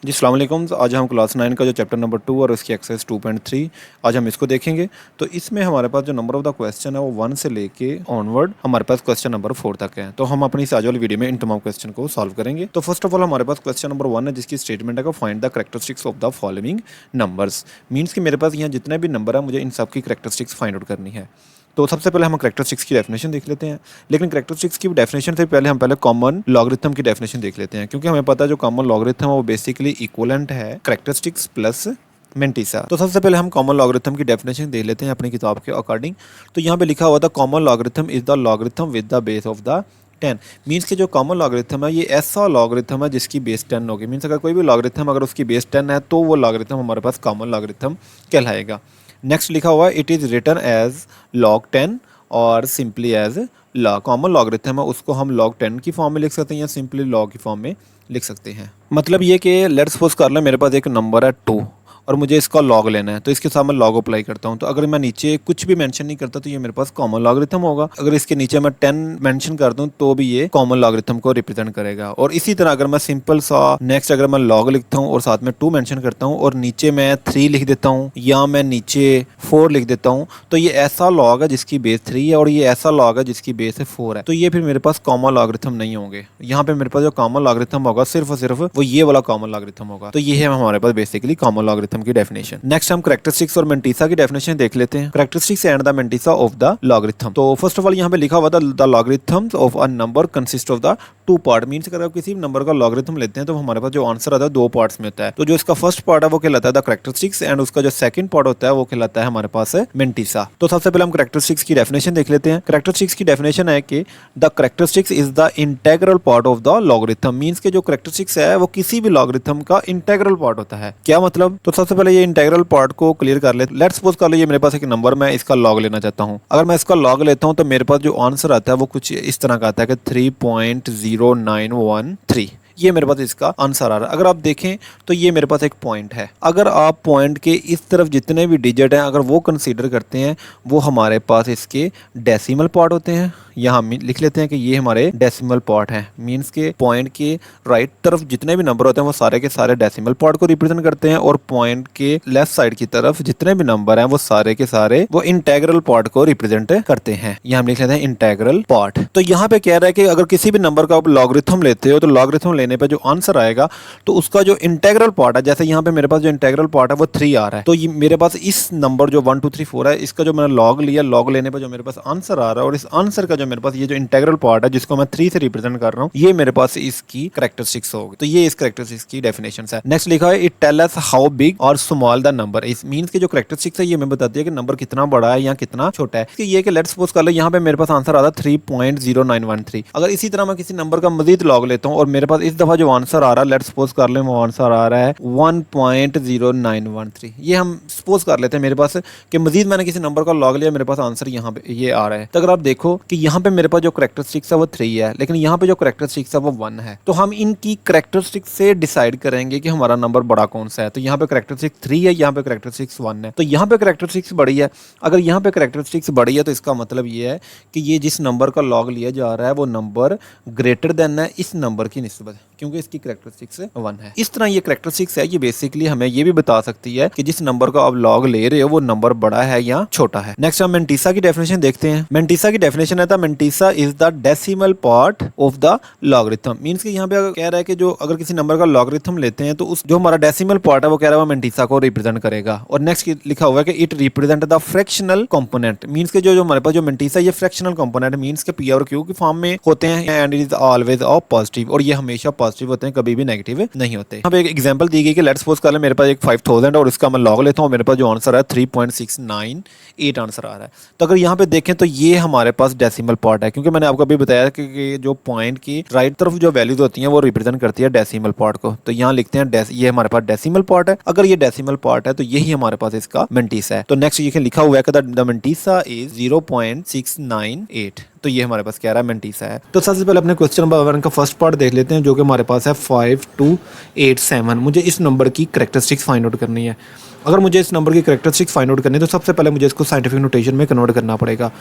जी अस्सलाम वालेकुम। आज हम क्लास 9 का जो चैप्टर नंबर 2 और उसकी एक्सरसाइज 2.3 आज हम इसको देखेंगे। तो इसमें हमारे पास जो नंबर ऑफ द क्वेश्चन है वो 1 से लेके ऑनवर्ड हमारे पास क्वेश्चन नंबर 4 तक है। तो हम अपनी इस आज वाली वीडियो में इन तमाम क्वेश्चन को सॉल्व करेंगे। तो फर्स्ट ऑफ ऑल हमारे पास क्वेश्चन नंबर 1 है जिसकी स्टेटमेंट है find the characteristics of the following numbers. Means कि मेरे पास यहाँ जितने भी नंबर है मुझे इन सब की कैरेक्टरिस्टिक्स फाइंड आउट करनी है। तो सबसे पहले हम कैरेक्टरिस्टिक्स की डेफिनेशन देख लेते हैं। लेकिन कैरेक्टरिस्टिक्स की डेफिनेशन से पहले हम पहले कॉमन लॉगरिथम की डेफिनेशन देख लेते हैं, क्योंकि हमें पता है जो कॉमन लॉगरिथम है वो बेसिकली इक्वलेंट है कैरेक्टरिस्टिक्स प्लस मेंटिसा। तो सबसे पहले हम कॉमन लॉगरिथम की डेफिनेशन देख लेते हैं अपनी किताब के अकॉर्डिंग। तो यहाँ पे लिखा हुआ था common logarithm is the logarithm with the base of the 10। Means कि जो कॉमन लॉगरिथम है ये ऐसा लॉगरिथम है जिसकी बेस 10 होगी। मीन्स अगर कोई भी लॉगरिथम अगर उसकी बेस 10 है तो वो लॉगरिथम हमारे पास कॉमन लॉगरिथम कहलाएगा। नेक्स्ट लिखा हुआ है it is written as log 10 और simply as log. Common logarithm है उसको हम log 10 की फॉर्म में लिख सकते हैं या सिंपली log की फॉर्म में लिख सकते हैं। मतलब ये कि लेट्स सपोज कर लो मेरे पास एक नंबर है 2 और मुझे इसका लॉग लेना है, तो इसके साथ मैं लॉग अप्लाई करता हूँ। तो अगर मैं नीचे कुछ भी मेंशन नहीं करता तो ये मेरे पास कॉमन लॉगरिथम होगा। अगर इसके नीचे मैं 10 मेंशन कर दूँ तो भी ये कॉमन लॉगरिथम को रिप्रेजेंट करेगा। और इसी तरह अगर मैं सिंपल सा नेक्स्ट अगर मैं लॉग लिखता हूँ और साथ में 2 मेंशन करता हूँ और नीचे मैं 3 लिख देता हूँ या मैं नीचे 4 लिख देता हूँ तो ये ऐसा लॉग है जिसकी बेस 3 है और ये ऐसा लॉग है जिसकी बेस 4 है। तो ये फिर मेरे पास कॉमन लॉगरिथम नहीं होंगे। यहाँ पे मेरे पास जो कॉमन लॉगरिथम होगा सिर्फ और सिर्फ वो ये वाला कॉमन लॉगरिथम होगा। तो ये है हमारे पास बेसिकली कॉमन लॉगरिथम की डेफिनेशन। नेक्स्ट हम कैरेक्टरिस्टिक्स और मेंटिसा की डेफिनेशन देख लेते हैं। Characteristics and the mantissa of the logarithm. तो फर्स्ट ऑफ ऑल यहाँ पे लिखा हुआ था the logarithms of a number consist of the 2 part. Means अगर आप किसी नंबर का लॉगरिथम लेते हैं तो हमारे पास जो आंसर आता है 2 पार्ट्स में होता है। तो जो इसका फर्स्ट पार्ट है वो कहलाता है द कैरेक्टरिस्टिक्स एंड उसका जो सेकंड पार्ट होता है वो कहलाता है हमारे पास मेंटिसा। तो सबसे पहले हम कैरेक्टरिस्टिक्स की डेफिनेशन देख लेते हैं। कैरेक्टरिस्टिक्स की डेफिनेशन है कि the characteristics is the integral part of the logarithm. Means के जो कैरेक्टरिस्टिक्स है वो किसी भी लॉगरिथम का इंटीग्रल पार्ट होता है। क्या मतलब? तो सबसे पहले ये इंटीग्रल पार्ट को क्लियर कर ले। लेट्स सपोज कर लो ये मेरे पास एक नंबर, मैं इसका लॉग लेना चाहता हूँ। अगर मैं इसका लॉग लेता हूँ तो मेरे पास जो आंसर आता है वो कुछ इस तरह का आता है कि 3.0913। ये मेरे पास इसका आंसर आ रहा है। अगर आप देखें तो ये मेरे पास एक पॉइंट है। अगर आप पॉइंट के इस तरफ जितने भी डिजिट हैं अगर वो कंसीडर करते हैं वो हमारे पास इसके डेसिमल पार्ट होते हैं। यहाँ हम लिख लेते हैं कि ये हमारे डेसिमल पार्ट हैं। मीन्स के पॉइंट के राइट तरफ जितने भी नंबर होते हैं वो सारे के सारे डेसिमल पार्ट को रिप्रेजेंट करते हैं और पॉइंट के लेफ्ट साइड की तरफ जितने भी नंबर हैं वो सारे के सारे वो इंटीग्रल पार्ट को रिप्रेजेंट करते हैं। यहाँ हम लिख लेते हैं इंटीग्रल पार्ट। तो यहाँ पे कह रहा है कि अगर किसी भी नंबर का आप लॉगरिथम लेते हो तो लॉगरिथम लेने पे जो आंसर आएगा तो उसका जो इंटीग्रल पार्ट है, जैसे यहाँ पे मेरे पास जो इंटीग्रल पार्ट है वो 3 आ रहा है, तो ये मेरे पास इस नंबर जो 1 2 3 4 है इसका जो मैंने लॉग लिया, लॉग लेने पे जो मेरे पास आंसर आ रहा है और इस आंसर का जो मेरे पास ये जो इंटीग्रल पार्ट है जिसको मैं 3 से रिप्रेजेंट कर रहा हूँ ये मेरे पास इसकी कैरेक्टरिस्टिक्स होगी। तो ये इस कैरेक्टरिस्टिक्स की डेफिनेशन है। नेक्स्ट लिखा है it tell us how big और small the number is. Means की जो कैरेक्टरिस्टिक्स है ये हमें बताती है कि नंबर कितना बड़ा है या कितना छोटा है। ये कि लेट्स सपोज कर लो यहाँ पे मेरे पास आंसर आता है 3.0913। अगर इसी तरह मैं किसी नंबर का मजीद लॉग लेता हूँ और मेरे पास इस दफा जो आंसर आ रहा है लेट्स सपोज कर ले वो आंसर आ रहा है 1.0913। ये हम सपोज कर लेते हैं मेरे पास कि मजीद मैंने किसी नंबर का लॉग लिया, मेरे पास आंसर यहाँ पे ये आ रहा है। तो अगर आप देखो कि यहाँ पे मेरे पास जो कैरेक्टरिस्टिक्स है वो 3 है लेकिन यहाँ पे जो कैरेक्टरिस्टिक्स है वो 1 है। तो हम इनकी कैरेक्टरिस्टिक्स से डिसाइड करेंगे कि हमारा नंबर बड़ा कौन सा है। तो यहाँ पे कैरेक्टरिस्टिक्स 3 है, यहाँ पे कैरेक्टरिस्टिक्स 1 है। तो यहाँ पे कैरेक्टरिस्टिक्स बड़ी है। अगर यहाँ पे कैरेक्टरिस्टिक्स बड़ी है तो इसका मतलब ये है कि ये जिस नंबर का लॉग लिया जा रहा है वो नंबर ग्रेटर देन है इस नंबर की निस्बत, क्योंकि इसकी कैरेक्टरिस्टिक्स 1 है। इस तरह ये कैरेक्टरिस्टिक्स है ये बेसिकली हमें ये भी बता सकती है कि जिस नंबर का आप लॉग ले रहे हो वो नंबर बड़ा है या छोटा है। नेक्स्ट हम मेंटिसा की डेफिनेशन देखते हैं। मेंटिसा की डेफिनेशन है the mantissa is the decimal part of the logarithm. Means कि यहाँ पे कह रहा है कि जो अगर किसी नंबर का लॉगरिथम लेते हैं तो उस जो हमारा डेसिमल पार्ट है वो कह रहा है वो मेंटिसा को रिप्रेजेंट करेगा। और नेक्स्ट लिखा हुआ है कि it represent the fractional component. Means के जो हमारे पास जो मेंटिसा ये फ्रैक्शनल कंपोनेंट मींस के पी और क्यू की फॉर्म में होते हैं and it is always of positive, और ये हमेशा पॉजिटिव होते हैं, कभी भी नेगेटिव नहीं होते। यहाँ पे एक एग्जांपल दी गई कि लेट्स सपोज कर ले मेरे पास एक 5000 और इसका मैं लॉग लेता हूँ, मेरे पास जो आंसर है 3.698 आंसर आ रहा है। तो अगर यहाँ पे देखें तो ये हमारे पास डेसिमल पार्ट है, क्योंकि मैंने आपको अभी बताया कि जो पॉइंट की राइट तरफ जो वैल्यूज होती हैं वो रिप्रेजेंट करती है डेसिमल पार्ट को। तो यहाँ लिखते हैं ये हमारे पास डेसिमल पार्ट है। अगर ये डेसिमल पार्ट है तो यही हमारे पास इसका मेंटिसा है। तो नेक्स्ट ये लिखा हुआ है कि द मेंटिसा इज 0.698। तो ये हमारे पास क्या रहा है, मेंटीसा है। तो सबसे पहले अपने क्वेश्चन नंबर 1 का फर्स्ट पार्ट देख लेते हैं, जो कि हमारे पास है 5287। मुझे इस नंबर की करैक्टरिस्टिक्स फाइंड आउट करनी है। अगर मुझे इस नंबर की करैक्टरिस्टिक्स फाइंड आउट करनी है तो सबसे पहले मुझे इसको साइंटिफिक नोटेशन में कन्वर्ट करना पड़ेगा।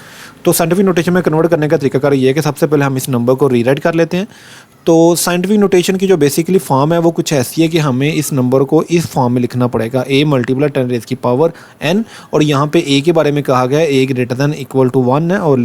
तो साइंटिफिक नोटेशन में कन्वर्ट करने का तरीकाकार ये है कि सबसे पहले हम इस नंबर को रीराइट कर लेते हैं। तो साइंटिफिक नोटेशन की जो बेसिकली फॉर्म है वो कुछ ऐसी है कि हमें इस नंबर को इस फॉर्म में लिखना पड़ेगा, a × 10⁻⁴ और यहाँ पे a के बारे में कहा गया है a > 1 है और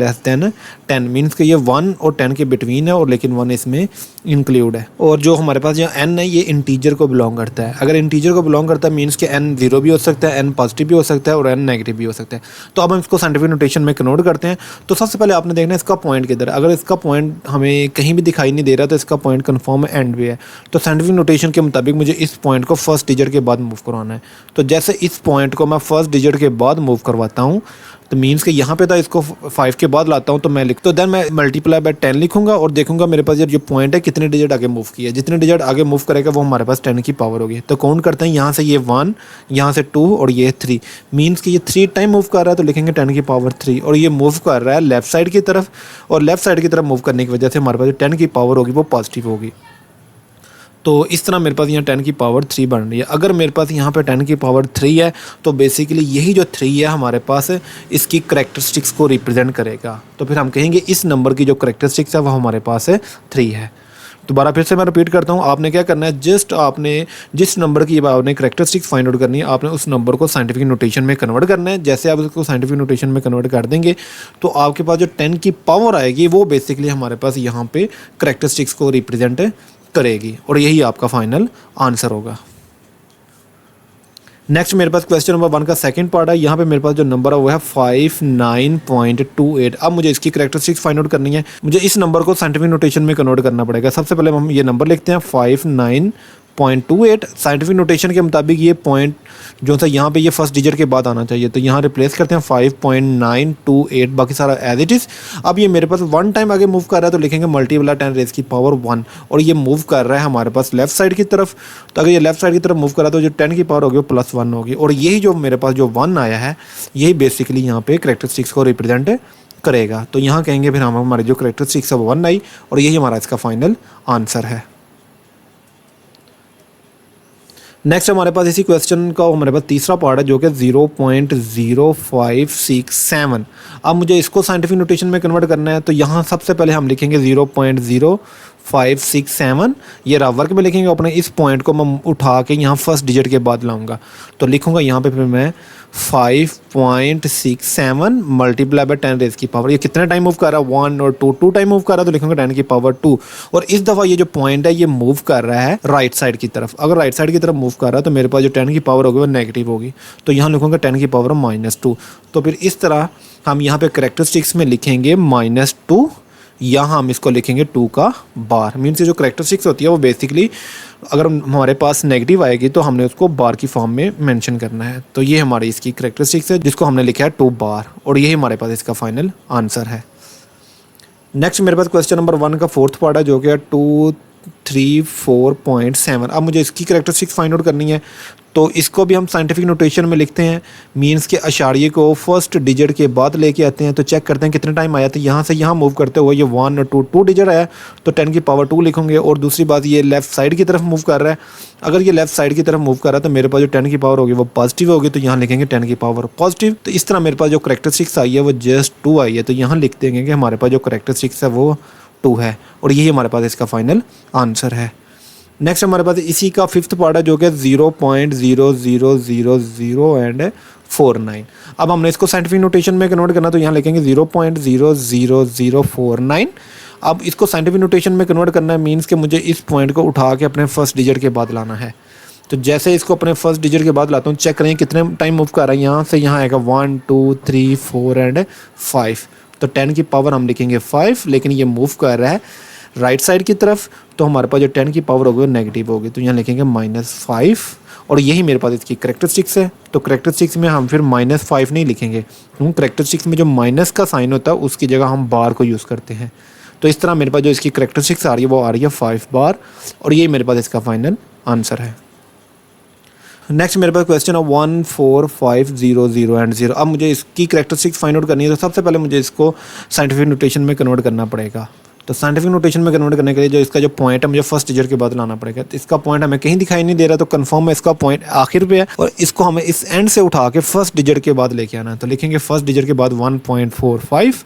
<10 मीन्स कि ये 1 और 10 के बिटवीन है और लेकिन 1 इसमें इंक्लूड है। और जो हमारे पास यहाँ n है ये इंटीजर को बिलोंग करता है। अगर इंटीजर को बिलोंग करता है मीन्स कि n 0 भी हो सकता है, n पॉजिटिव भी हो सकता है और n नेगेटिव भी हो सकता है। तो अब हम इसको साइंटिफिक नोटेशन में कन्वर्ट करते हैं। तो सबसे पहले आपने देखना है इसका पॉइंट किधर है। अगर इसका पॉइंट हमें कहीं भी दिखाई नहीं दे रहा तो इसका पॉइंट कन्फर्म एंड पे है। तो साइंटिफिक नोटेशन के मुताबिक मुझे इस पॉइंट को फर्स्ट डिजिट के बाद मूव करवाना है। तो जैसे इस पॉइंट को मैं फर्स्ट डिजिट के बाद मूव करवाता हूँ तो मीन्स कि यहाँ पे था इसको 5 के बाद लाता हूँ तो मैं तो देन मैं मल्टीप्लाई बाय 10 लिखूंगा और देखूंगा मेरे पास जो पॉइंट है कितने डिजिट आगे मूव किया है। जितने डिजिट आगे मूव करेगा वो हमारे पास 10 की पावर होगी। तो काउंट करते हैं, यहाँ से ये 1, यहाँ से 2 और ये 3 मीन्स कि ये 3 टाइम मूव कर रहा है तो लिखेंगे 10 की पावर 3 और ये मूव कर रहा है लेफ्ट साइड की तरफ और लेफ्ट साइड की तरफ मूव करने की वजह से हमारे पास 10 की पावर होगी वो पॉजिटिव होगी। तो इस तरह मेरे पास यहाँ 10 की पावर 3 बन रही है। अगर मेरे पास यहाँ पे 10 की पावर 3 है तो बेसिकली यही जो 3 है हमारे पास इसकी करैक्टरिस्टिक्स को रिप्रेजेंट करेगा। तो फिर हम कहेंगे इस नंबर की जो करैक्टरिस्टिक्स है वो हमारे पास 3 है। दोबारा फिर से मैं रिपीट करता हूँ, आपने क्या करना है, जस्ट आपने जिस नंबर की आपने करैक्टरिस्टिक्स फाइंड आउट करनी है आपने उस नंबर को साइंटिफिक नोटेशन में कन्वर्ट करना है। जैसे आप उसको साइंटिफिक नोटेशन में कन्वर्ट कर देंगे तो आपके पास जो 10 की पावर आएगी वो बेसिकली हमारे पास यहाँ पे करैक्टरिस्टिक्स को रिप्रेजेंट करेगी और यही आपका फाइनल आंसर होगा। नेक्स्ट मेरे पास क्वेश्चन नंबर 1 का सेकंड पार्ट है। यहाँ पे मेरे पास जो नंबर है वो है 59.28। अब मुझे इसकी करैक्टरिस्टिक्स फाइंड आउट करनी है। मुझे इस नंबर को साइंटिफिक नोटेशन में कन्वर्ट करना पड़ेगा। सबसे पहले हम ये नंबर लिखते हैं 59.28। साइंटिफिक नोटेशन के मुताबिक ये पॉइंट जो था यहाँ पे ये फर्स्ट डिजिट के बाद आना चाहिए। तो यहाँ रिप्लेस करते हैं 5.928, बाकी सारा एज इट इज़। अब ये मेरे पास 1 टाइम आगे मूव कर रहा है तो लिखेंगे ×10⁻⁴ और ये मूव कर रहा है हमारे पास लेफ्ट साइड की तरफ। तो अगर ये लेफ्ट साइड की तरफ मूव कर रहा है तो जो 10 की पावर होगी वो +1 होगी और यही जो मेरे पास जो 1 आया है यही बेसिकली यहाँ पे करैक्टरिस्टिक्स को रिप्रेजेंट करेगा। तो यहाँ कहेंगे फिर हम हमारे जो करैक्टरिस्टिक्स है वो 1 आई और यही हमारा इसका फाइनल आंसर है। नेक्स्ट हमारे पास इसी क्वेश्चन का हमारे पास तीसरा पार्ट है जो कि 0.0567। अब मुझे इसको साइंटिफिक नोटेशन में कन्वर्ट करना है। तो यहाँ सबसे पहले हम लिखेंगे 0.0567, ये वर्क में लिखेंगे अपने। इस पॉइंट को मैं उठा के यहाँ फर्स्ट डिजिट के बाद लाऊंगा तो लिखूंगा यहाँ पे फिर मैं 5.67 मल्टीप्लाई बाय 10⁻⁴। ये कितने टाइम मूव कर रहा है, 1 और 2 टाइम मूव कर रहा है तो लिखूंगा 10 की पावर 2। और इस दफ़ा ये जो पॉइंट है ये मूव कर रहा है राइट साइड की तरफ। अगर राइट साइड की तरफ मूव कर रहा है तो मेरे पास जो 10 की पावर होगी वो नेगेटिव होगी। तो यहाँ लिखूंगा 10 की पावर -2। तो फिर इस तरह हम यहाँ पे करैक्टरिस्टिक्स में लिखेंगे -2, यहाँ हम इसको लिखेंगे 2 का बार। मीन्स जो करैक्टरिस्टिक्स होती है वो बेसिकली अगर हमारे पास नेगेटिव आएगी तो हमने उसको बार की फॉर्म में मेंशन करना है। तो ये हमारी इसकी करैक्टरिस्टिक्स है जिसको हमने लिखा है 2 बार और यही हमारे पास इसका फाइनल आंसर है। नेक्स्ट मेरे पास क्वेश्चन नंबर 1 का फोर्थ पार्ट है जो कि 234.7। अब मुझे इसकी करैक्टरिस्टिक्स फाइंड आउट करनी है। तो इसको भी हम साइंटिफिक नोटेशन में लिखते हैं, मींस के अशारिये को फर्स्ट डिजिट के बाद लेके आते हैं। तो चेक करते हैं कितने टाइम आया। तो यहाँ से यहाँ मूव करते हुए ये 1 और 2 डिजिट आया तो 10 की पावर 2 लिखेंगे। और दूसरी बात ये लेफ्ट साइड की तरफ मूव कर रहा है। अगर ये लेफ्ट साइड की तरफ मूव कर रहा है तो मेरे पास जो 10 की पावर होगी वो पॉजिटिव होगी। तो यहाँ लिखेंगे 10 की पावर पॉजिटिव। तो इस तरह मेरे पास जो करैक्टरिस्टिक्स आई है वो जस्ट 2 आई है। तो यहाँ लिख देंगे कि हमारे पास जो करैक्टरिस्टिक्स है वो 2 है और यही हमारे पास इसका फाइनल आंसर है। नेक्स्ट हमारे पास इसी का फिफ्थ पार्ट है जो कि 0.00049। अब हमने इसको साइंटिफिक नोटेशन में कन्वर्ट करना तो यहाँ लिखेंगे 0.00049। अब इसको साइंटिफिक नोटेशन में कन्वर्ट करना है मीन्स कि मुझे इस पॉइंट को उठा के अपने फर्स्ट डिजिट के बाद लाना है। तो जैसे इसको अपने फर्स्ट डिजिट के बाद लाता हूँ, चेक करें कितने टाइम मूव कर रहा है। यहाँ से यहाँ आएगा 1 2 3 4 एंड 5। तो 10 की पावर हम लिखेंगे 5, लेकिन ये मूव कर रहा है राइट साइड की तरफ। तो हमारे पास जो 10 की पावर होगी वो नेगेटिव होगी। तो यहाँ लिखेंगे -5 और यही मेरे पास इसकी करैक्टरिस्टिक्स है। तो करैक्टरिस्टिक्स में हम फिर -5 नहीं लिखेंगे क्योंकि करैक्टरिस्टिक्स में जो माइनस का साइन होता है उसकी जगह हम बार को यूज़ करते हैं। तो इस तरह मेरे पास जो इसकी करैक्टरिस्टिक्स आ रही है वो आ रही है 5 बार और यही मेरे पास इसका फाइनल आंसर है। नेक्स्ट मेरे पास क्वेश्चन है 14500 एंड 0। अब मुझे इसकी कैरेक्टरिस्टिक्स फाइंड आउट करनी है। तो सबसे पहले मुझे इसको साइंटिफिक नोटेशन में कन्वर्ट करना पड़ेगा। तो साइंटिफिक नोटेशन में कन्वर्ट करने के लिए जो इसका जो पॉइंट है मुझे फर्स्ट डिजिट के बाद लाना पड़ेगा। तो इसका पॉइंट हमें कहीं दिखाई नहीं दे रहा, तो कंफर्म है इसका पॉइंट आखिर पे है और इसको हमें इस एंड से उठा के फर्स्ट डिजिट के बाद लेके आना है। तो लिखेंगे फर्स्ट डिजिट के बाद 1.45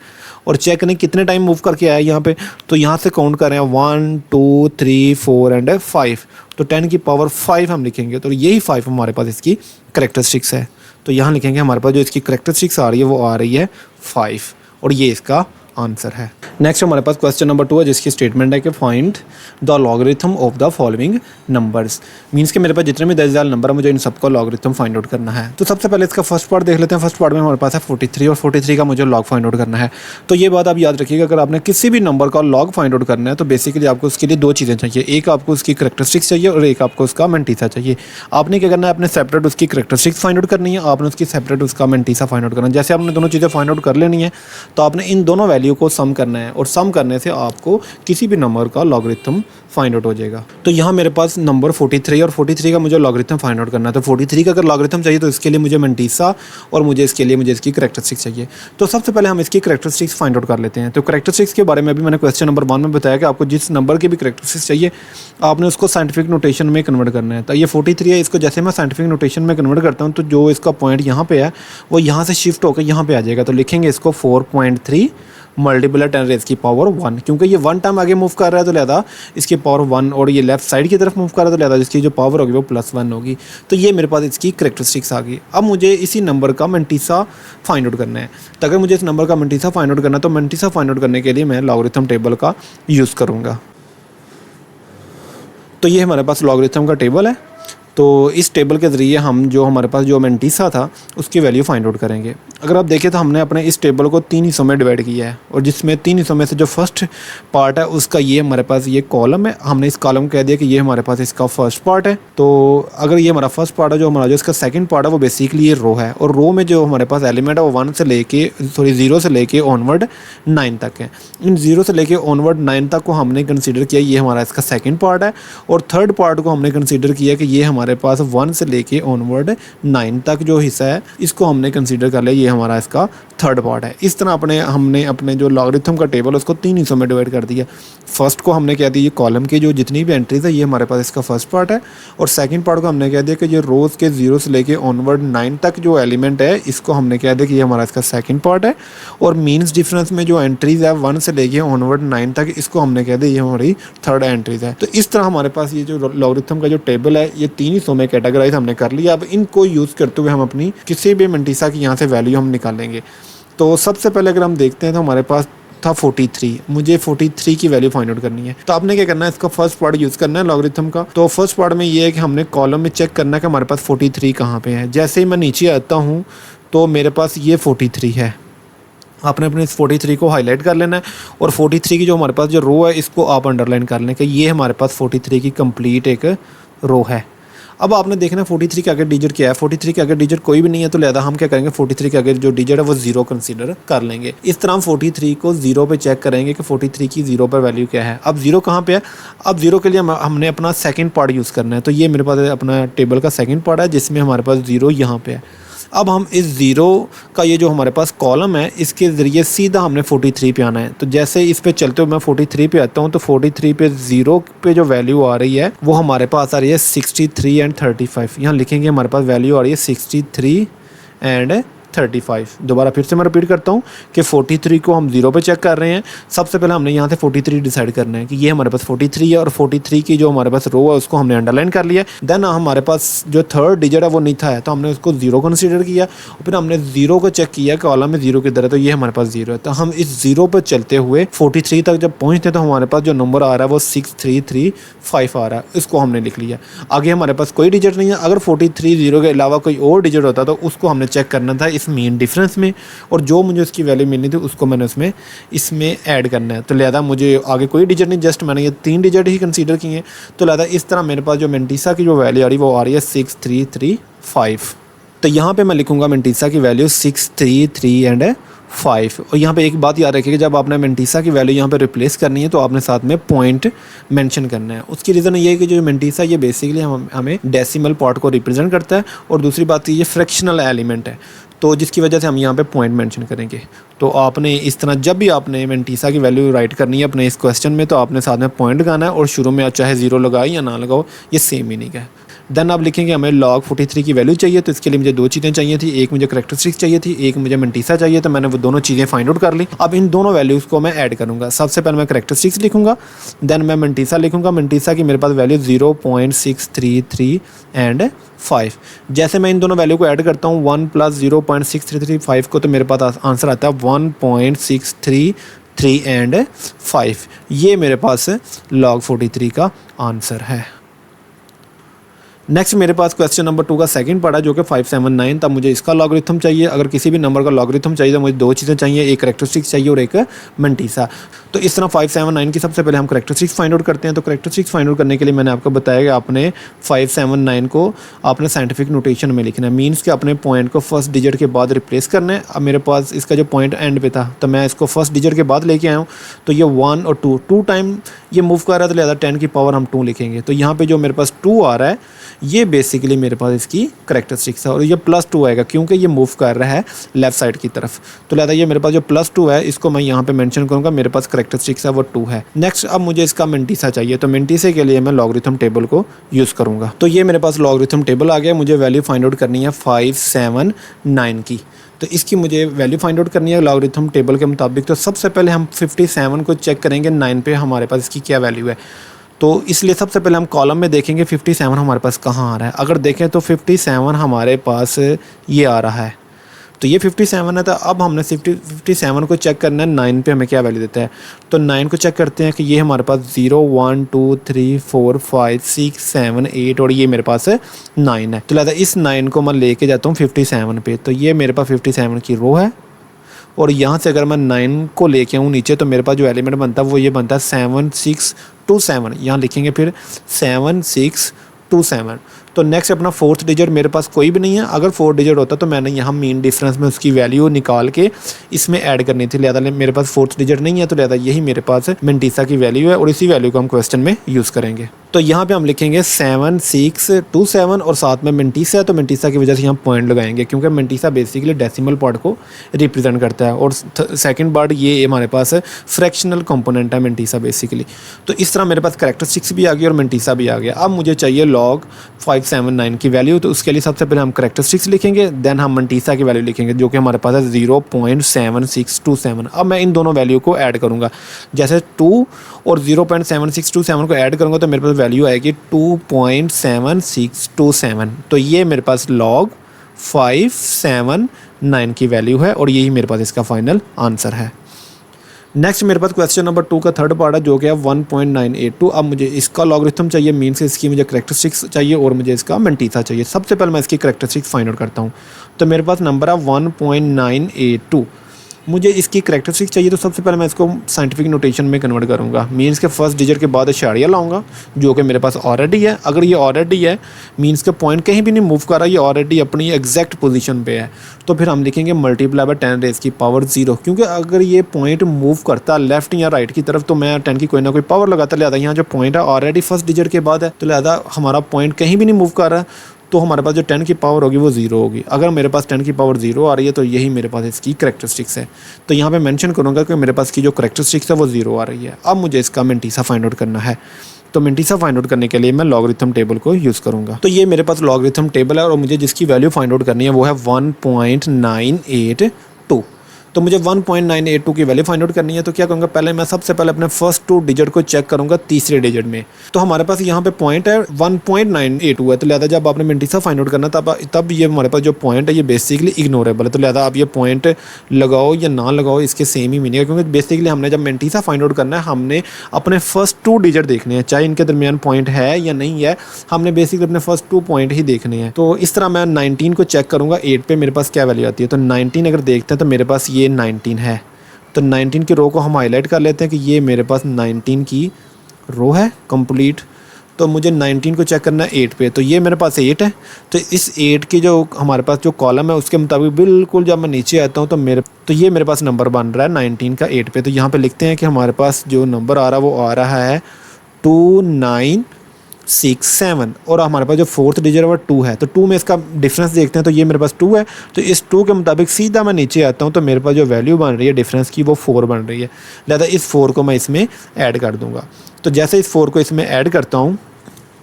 और चेक करें कितने टाइम मूव करके आया यहाँ पे। तो यहाँ से काउंट कर रहे हैं 1 2 3 4 एंड 5। तो 10 की पावर 5 हम लिखेंगे। तो यही 5 हमारे पास इसकी कैरेक्टरिस्टिक्स है। तो यहाँ लिखेंगे हमारे पास जो इसकी कैरेक्टरिस्टिक्स आ रही है वो आ रही है 5 और ये इसका आंसर है। नेक्स्ट हमारे पास क्वेश्चन नंबर 2 है जिसकी स्टेटमेंट है कि find the logarithm of the following numbers. Means कि मेरे पास जितने भी डेसिमल नंबर है मुझे इन सबका लॉगरिथम फाइंड आउट करना है। तो सबसे पहले इसका फर्स्ट पार्ट देख लेते हैं। फर्स्ट पार्ट में हमारे पास है 43 और 43 का मुझे लॉग फाइंड आउट करना है। तो ये बात आप याद रखिएगा, अगर आपने किसी भी नंबर का लॉग फाइंड आउट करना है तो बेसिकली आपको उसके लिए दो चीज़ें चाहिए। एक आपको उसकी कैरेक्टरिस्टिक्स चाहिए और एक आपको उसका मेंटीसा चाहिए। आपने क्या करना है, अपने सेपरेट उसकी कैरेक्टरिस्टिक्स फाइंड आउट करनी है, आपने उसकी सेपरेट उसका मेंटीसा फाइंड आउट करना है। जैसे आपने दोनों चीज़ें फाइंड आउट कर लेनी है तो आपने इन दोनों वैल्यू को सम करना है और सम करने से आपको किसी भी नंबर का लॉगरिथम फाइंड आउट हो जाएगा। तो यहाँ मेरे पास नंबर 43 और 43 का मुझे लॉगरिथम फाइंड आउट करना है। तो 43 का अगर लॉगरिथम चाहिए तो इसके लिए मुझे मेंटीसा और मुझे इसकी कैरेक्टरिस्टिक्स चाहिए। तो सबसे पहले हम इसकी कैरेक्टरिस्टिक्स फाइंड आउट कर लेते हैं। तो कैरेक्टरिस्टिक्स के बारे में अभी मैंने क्वेश्चन नंबर 1 में बताया कि आपको जिस नंबर की भी कैरेक्टरिस्टिक्स चाहिए आपने उसको साइंटिफिक नोटेशन में कन्वर्ट करना है। तो ये 43 है, इसको जैसे मैं साइंटिफिक नोटेशन में कन्वर्ट करता हूँ तो जो इसका पॉइंट यहाँ पे है वो यहाँ से शिफ्ट होकर यहाँ पे आ जाएगा। तो लिखेंगे इसको 4.3 मल्टीप्लाई 10 रेज़ की पावर 1, क्योंकि ये 1 टाइम आगे मूव कर रहा है तो लिहाजा इसकी पावर 1 और ये लेफ्ट साइड की तरफ मूव कर रहा है तो लिहाजा इसकी जो पावर होगी वो +1 होगी। तो ये मेरे पास इसकी कैरेक्टरिस्टिक्स आ गई। अब मुझे इसी नंबर का मेंटीसा फाइंड आउट करना है। तो अगर मुझे इस नंबर का मेंटीसा फाइंड आउट करना है तो मेंटीसा फाइंड आउट करने के लिए मैं लॉगरिथम टेबल का यूज़ करूँगा। तो ये हमारे पास लॉगरिथम का टेबल है। तो इस टेबल के ज़रिए हम जो हमारे पास जो मेंटीसा था उसकी वैल्यू फाइंड आउट करेंगे। अगर आप देखें तो हमने अपने इस टेबल को 3 हिस्सों में डिवाइड किया है और जिसमें 3 हिस्सों में से जो फर्स्ट पार्ट है उसका ये हमारे पास ये कॉलम है। हमने इस कॉलम को कह दिया कि ये हमारे पास इसका फर्स्ट पार्ट है। तो अगर ये हमारा फर्स्ट पार्ट है, जो हमारा जो इसका सेकंड पार्ट है वो बेसिकली ये रो है और रो में जो हमारे पास एलिमेंट है वो 0 से लेके ऑनवर्ड 9 तक है। इन 0 से लेके ऑनवर्ड 9 तक को हमने कंसिडर किया ये हमारा इसका सेकेंड पार्ट है और थर्ड पार्ट को हमने कंसिडर किया कि ये हमारे पास 1 से लेके ऑनवर्ड 9 तक जो हिस्सा है इसको हमने कंसीडर कर लिया ये हमारा इसका थर्ड पार्ट है। इस तरह हमने अपने जो लॉगरिथम का टेबल उसको 3 हिस्सों में डिवाइड कर दिया। फर्स्ट को हमने कह दिया ये कॉलम की जो जितनी भी एंट्रीज है ये हमारे पास इसका फर्स्ट पार्ट है और सेकंड पार्ट को हमने कह दिया कि ये रोज के 0 से लेके ऑनवर्ड 9 तक जो एलिमेंट है इसको हमने कह दिया कि ये हमारा इसका सेकंड पार्ट है और मीन्स डिफरेंस में जो एंट्रीज है 1 से लेके ऑनवर्ड 9 तक इसको हमने कह दिया ये हमारी थर्ड एंट्रीज है। तो इस तरह हमारे पास ये जो लॉगरिथम का जो टेबल है ये 3 हिस्सों में कैटेगराइज हमने कर लिया। अब इनको यूज़ करते हुए हम अपनी किसी भी मेंटीसा की यहाँ से वैल्यू हम निकालेंगे। तो सबसे पहले अगर हम देखते हैं तो हमारे पास था 43, मुझे 43 की वैल्यू फाइंड आउट करनी है। तो आपने क्या करना है, इसका फर्स्ट पार्ट यूज़ करना है लॉगरिथम का। तो फर्स्ट पार्ट में ये है कि हमने कॉलम में चेक करना है कि हमारे पास 43 कहाँ पे है। जैसे ही मैं नीचे आता हूँ तो मेरे पास ये 43 है। आपने अपने इस 43 को हाईलाइट कर लेना है और 43 की जो हमारे पास जो रो है इसको आप अंडरलाइन कर लें कि ये हमारे पास 43 की कंप्लीट एक रो है। अब आपने देखना है 43 के आगे डिजिट क्या है। 43 के आगे डिजिट कोई भी नहीं है तो लिहाजा हम क्या करेंगे 43 के आगे जो डिजिट है वो 0 कंसीडर कर लेंगे। इस तरह हम 43 को 0 पे चेक करेंगे कि 43 की 0 पर वैल्यू क्या है। अब 0 कहाँ पे है, अब 0 के लिए हमने अपना सेकंड पार्ट यूज़ करना है। तो ये मेरे पास अपना टेबल का सेकंड पार्ट है जिसमें हमारे पास 0 यहाँ पे है। अब हम इस 0 का ये जो हमारे पास कॉलम है इसके ज़रिए सीधा हमने 43 पे आना है। तो जैसे इस पे चलते हुए मैं 43 पे आता हूँ तो 43 पे 0 पे जो वैल्यू आ रही है वो हमारे पास आ रही है 63 एंड 35। यहाँ लिखेंगे हमारे पास वैल्यू आ रही है 63 एंड 35। दोबारा फिर से मैं रिपीट करता हूँ कि 43 को हम 0 पे चेक कर रहे हैं। सबसे पहले हमने यहाँ से 43 डिसाइड करना है कि ये हमारे पास 43 है और 43 की जो हमारे पास रो है उसको हमने अंडरलाइन कर लिया। देन हमारे पास जो थर्ड डिजिट है वो नहीं था तो हमने उसको 0 कंसीडर किया और फिर हमने 0 को चेक किया कॉलम में 0 किधर है तो ये हमारे पास 0 है। तो हम इस 0 पर चलते हुए 43 तक जब पहुँचते तो हमारे पास जो नंबर आ रहा है वो 6335 आ रहा है, इसको हमने लिख लिया। आगे हमारे पास कोई डिजिट नहीं है। अगर 43 0 के अलावा कोई और डिजिट होता तो उसको हमने चेक करना था इस मीन डिफरेंस में और जो मुझे उसकी वैल्यू मिलनी थी उसको मैंने इसमें ऐड करना है। तो लिहाजा मुझे आगे कोई डिजिट नहीं, जस्ट मैंने ये 3 डिजिट ही कंसीडर किए हैं। तो लिहाजा इस तरह मेरे पास जो मेंटीसा की जो वैल्यू आ रही है वो आ रही है 6335। तो यहाँ पे मैं लिखूँगा मेंटीसा की वैल्यू 6, 3, 3 एंड 5। और यहाँ पे एक बात याद रखिएगा, जब आपने मेंटीसा की वैल्यू यहाँ पे रिप्लेस करनी है तो आपने साथ में पॉइंट मेंशन करना है। उसकी रीज़न ये है कि जो मेंटीसा ये बेसिकली हमें डेसिमल पार्ट को रिप्रेजेंट करता है, और दूसरी बात ये फ्रैक्शनल एलिमेंट है, तो जिसकी वजह से हम यहाँ पे पॉइंट मेंशन करेंगे। तो आपने इस तरह जब भी आपने मेंटीसा की वैल्यू राइट करनी है अपने इस क्वेश्चन में, तो आपने साथ में पॉइंट लगाना है, और शुरू में चाहे 0 लगाओ या ना लगाओ, ये सेम मीनिंग है। देन आप लिखेंगे हमें log 43 की वैल्यू चाहिए, तो इसके लिए मुझे 2 चीज़ें चाहिए थी, एक मुझे करैक्टरिस्टिक्स चाहिए थी, एक मुझे मेंटीसा चाहिए, तो मैंने वो दोनों चीज़ें फाइंड आउट कर ली। अब इन दोनों वैल्यूज़ को मैं ऐड करूँगा। सबसे पहले मैं करैक्टरिस्टिक्स लिखूँगा, देन मैं मेंटीसा लिखूँगा। मेंटीसा की मेरे पास वैल्यू 0.633 एंड 5। जैसे मैं इन दोनों वैल्यू को ऐड करता हूँ 1 + 0.6335 को, तो मेरे पास आंसर आता है 1.633 एंड 5। ये मेरे पास log 43 का आंसर है। नेक्स्ट मेरे पास क्वेश्चन नंबर 2 का सेकंड पार्ट है, जो कि 579 था। मुझे इसका लॉगरिथम चाहिए। अगर किसी भी नंबर का लॉगरिथम चाहिए तो मुझे 2 चीज़ें चाहिए, एक करैक्टरिस्टिक्स चाहिए और एक मेंटीसा। तो इस तरह 579 की सबसे पहले हम करैक्टरिस्टिक्स फाइंड आउट करते हैं। तो करैक्टरिस्टिक्स फाइंड आउट करने के लिए मैंने आपको बताया कि आपने 579 को आपने साइंटिफिक नोटेशन में लिखना है, मीन्स कि अपने पॉइंट को फर्स्ट डिजिट के बाद रिप्लेस करना है। अब मेरे पास इसका जो पॉइंट एंड पे था, तो मैं इसको फर्स्ट डिजिट के बाद लेके आया हूँ, तो ये 1 और 2 टाइम ये मूव कर रहा है, तो लिहाजा 10 की पावर हम 2 लिखेंगे। तो यहाँ पे जो मेरे पास 2 आ रहा है, ये बेसिकली मेरे पास इसकी करैक्टरिस्टिक्स है, और ये +2 आएगा क्योंकि ये मूव कर रहा है लेफ्ट साइड की तरफ। तो लिहाजा ये मेरे पास जो +2 है, इसको मैं यहाँ पे मेंशन करूँगा, मेरे पास करैक्टरिस्टिक्स है वो 2 है। नेक्स्ट अब मुझे इसका मेंटीसा चाहिए, तो मेंटीसे के लिए मैं लॉगरिथम टेबल को यूज़ करूँगा। तो ये मेरे पास लॉगरिथम टेबल आ गया। मुझे वैल्यू फाइंड आउट करनी है 579 की। तो इसकी मुझे वैल्यू फाइंड आउट करनी है लॉगरिथम टेबल के मुताबिक। तो सबसे पहले हम 57 को चेक करेंगे 9 पे हमारे पास इसकी क्या वैल्यू है। तो इसलिए सबसे पहले हम कॉलम में देखेंगे 57 हमारे पास कहाँ आ रहा है। अगर देखें तो 57 हमारे पास ये आ रहा है, तो ये 57 है। तो अब हमने 57 को चेक करना है 9 पे हमें क्या वैल्यू देता है। तो 9 को चेक करते हैं कि ये हमारे पास 0 1 2 3 4 5 6 7 8 और ये मेरे पास 9 है। तो लिहाजा इस 9 को मैं लेके जाता हूँ 57 पे। तो ये मेरे पास 57 की रो है, और यहाँ से अगर मैं 9 को लेके आऊँ नीचे, तो मेरे पास जो एलिमेंट बनता है वो ये बनता है 7627। यहाँ लिखेंगे फिर 7627। तो नेक्स्ट अपना 4th डिजिट मेरे पास कोई भी नहीं है। अगर 4 डिजिट होता तो मैंने यहाँ मीन डिफरेंस में उसकी वैल्यू निकाल के इसमें ऐड करनी थी। लिहाजा मेरे पास 4th डिजिट नहीं है, तो लिहाजा यही मेरे पास मेंटीसा की वैल्यू है, और इसी वैल्यू को हम क्वेश्चन में यूज़ करेंगे। तो यहाँ पे हम लिखेंगे 7627 और साथ में मेंटीसा है, तो मेंटीसा की वजह से यहाँ पॉइंट लगाएंगे, क्योंकि मेंटीसा बेसिकली डेसिमल पार्ट को रिप्रेजेंट करता है, और सेकंड पार्ट ये हमारे पास फ्रैक्शनल कंपोनेंट है मेंटीसा बेसिकली। तो इस तरह मेरे पास करैक्टरिस्टिक्स भी आ गई और मेंटीसा भी आ गया। अब मुझे चाहिए log 579 की वैल्यू। तो उसके लिए सबसे पहले हम करैक्टरिस्टिक्स लिखेंगे, देन हम मेंटीसा की वैल्यू लिखेंगे, जो कि हमारे पास है 0.7627। अब मैं इन दोनों वैल्यू को ऐड करूँगा। जैसे 2 और 0.7627 को ऐड करूँगा तो मेरे पास वैल्यू आएगी 2.7627। तो ये मेरे पास log 579 की वैल्यू है, और यही मेरे पास इसका फाइनल आंसर है। नेक्स्ट मेरे पास क्वेश्चन नंबर 2 का थर्ड पार्ट है, जो कि है 1.982। अब मुझे इसका लॉगरिथम चाहिए, मीन्स इसकी मुझे करैक्टरिस्टिक्स चाहिए और मुझे इसका मेंटीसा चाहिए। सबसे पहले मैं इसकी करैक्टरिस्टिक्स फाइंड आउट करता हूँ। तो मेरे पास नंबर है 1.982। मुझे इसकी करैक्टरिस्टिक्स चाहिए, तो सबसे पहले मैं इसको साइंटिफिक नोटेशन में कन्वर्ट करूँगा, मीन्स के फर्स्ट डिजिट के बाद इशारिया लाऊंगा, जो कि मेरे पास ऑलरेडी है। अगर ये ऑलरेडी है, मीन्स के पॉइंट कहीं भी नहीं मूव कर रहा, ये ऑलरेडी अपनी एग्जैक्ट पोजीशन पे है, तो फिर हम लिखेंगे मल्टीप्लाई बाय 10⁻�0, क्योंकि अगर ये पॉइंट मूव करता लेफ्ट या राइट की तरफ तो मैं 10 की कोई ना कोई पावर लगाता। लिहाजा यहाँ जो पॉइंट है ऑलरेडी फर्स्ट डिजिट के बाद है, तो लिहाजा हमारा पॉइंट कहीं भी नहीं मूव कर रहा है, तो हमारे पास जो 10 की पावर होगी वो 0 होगी। अगर मेरे पास 10 की पावर 0 आ रही है, तो यही मेरे पास इसकी करैक्टरिस्टिक्स है। तो यहाँ पे मेंशन करूँगा कि मेरे पास की जो करैक्टरिस्टिक्स है वो 0 आ रही है। अब मुझे इसका मेंटीसा फाइंड आउट करना है। तो मेंटीसा फाइंड आउट करने के लिए मैं लॉगरिथम टेबल को यूज़ करूँगा। तो ये मेरे पास लॉगरिथम टेबल है, और मुझे जिसकी वैल्यू फाइंड आउट करनी है वो है 1.982। तो मुझे 1.982 की वैल्यू फाइंड आउट करनी है। तो क्या करूँगा, पहले मैं सबसे पहले अपने फर्स्ट 2 डिजिट को चेक करूँगा तीसरे डिजिट में। तो हमारे पास यहाँ पे पॉइंट है 1.982 है, तो लिहाजा जब आपने मेंटीसा फाइंड आउट करना तब ये हमारे पास जो पॉइंट है ये बेसिकली इग्नोरेबल है। तो लिहाजा आप ये पॉइंट लगाओ या ना लगाओ, इसके सेम ही मीनिंग है, क्योंकि बेसिकली हमने जब मेंटीसा फाइंड आउट करना है, हमने अपने फर्स्ट 2 डिजिट देखने हैं, चाहे इनके दरमियान पॉइंट है या नहीं है, हमने बेसिकली अपने फर्स्ट 2 पॉइंट ही देखने हैं। तो इस तरह मैं 19 को चेक करूँगा 8 पे मेरे पास क्या वैल्यू आती है। तो 19 अगर देखते हैं तो मेरे पास ये 19 है। तो 19 की रो को हम हाईलाइट कर लेते हैं कि ये मेरे पास 19 की रो है कंप्लीट। तो मुझे 19 को चेक करना है 8 पे, तो ये मेरे पास 8 है। तो इस 8 की जो हमारे पास जो कॉलम है उसके मुताबिक बिल्कुल जब मैं नीचे आता हूँ तो ये मेरे पास नंबर बन रहा है 19 का 8 पे। तो यहाँ पे लिखते हैं कि हमारे पास जो नंबर आ रहा है वो आ रहा है 2967 और हमारे पास जो फोर्थ डिजिट है वो 2 है। तो 2 में इसका डिफरेंस देखते हैं, तो ये मेरे पास 2 है। तो इस 2 के मुताबिक सीधा मैं नीचे आता हूँ तो मेरे पास जो वैल्यू बन रही है डिफरेंस की वो 4 बन रही है। लिहाजा इस 4 को मैं इसमें ऐड कर दूँगा। तो जैसे इस 4 को इसमें ऐड करता हूँ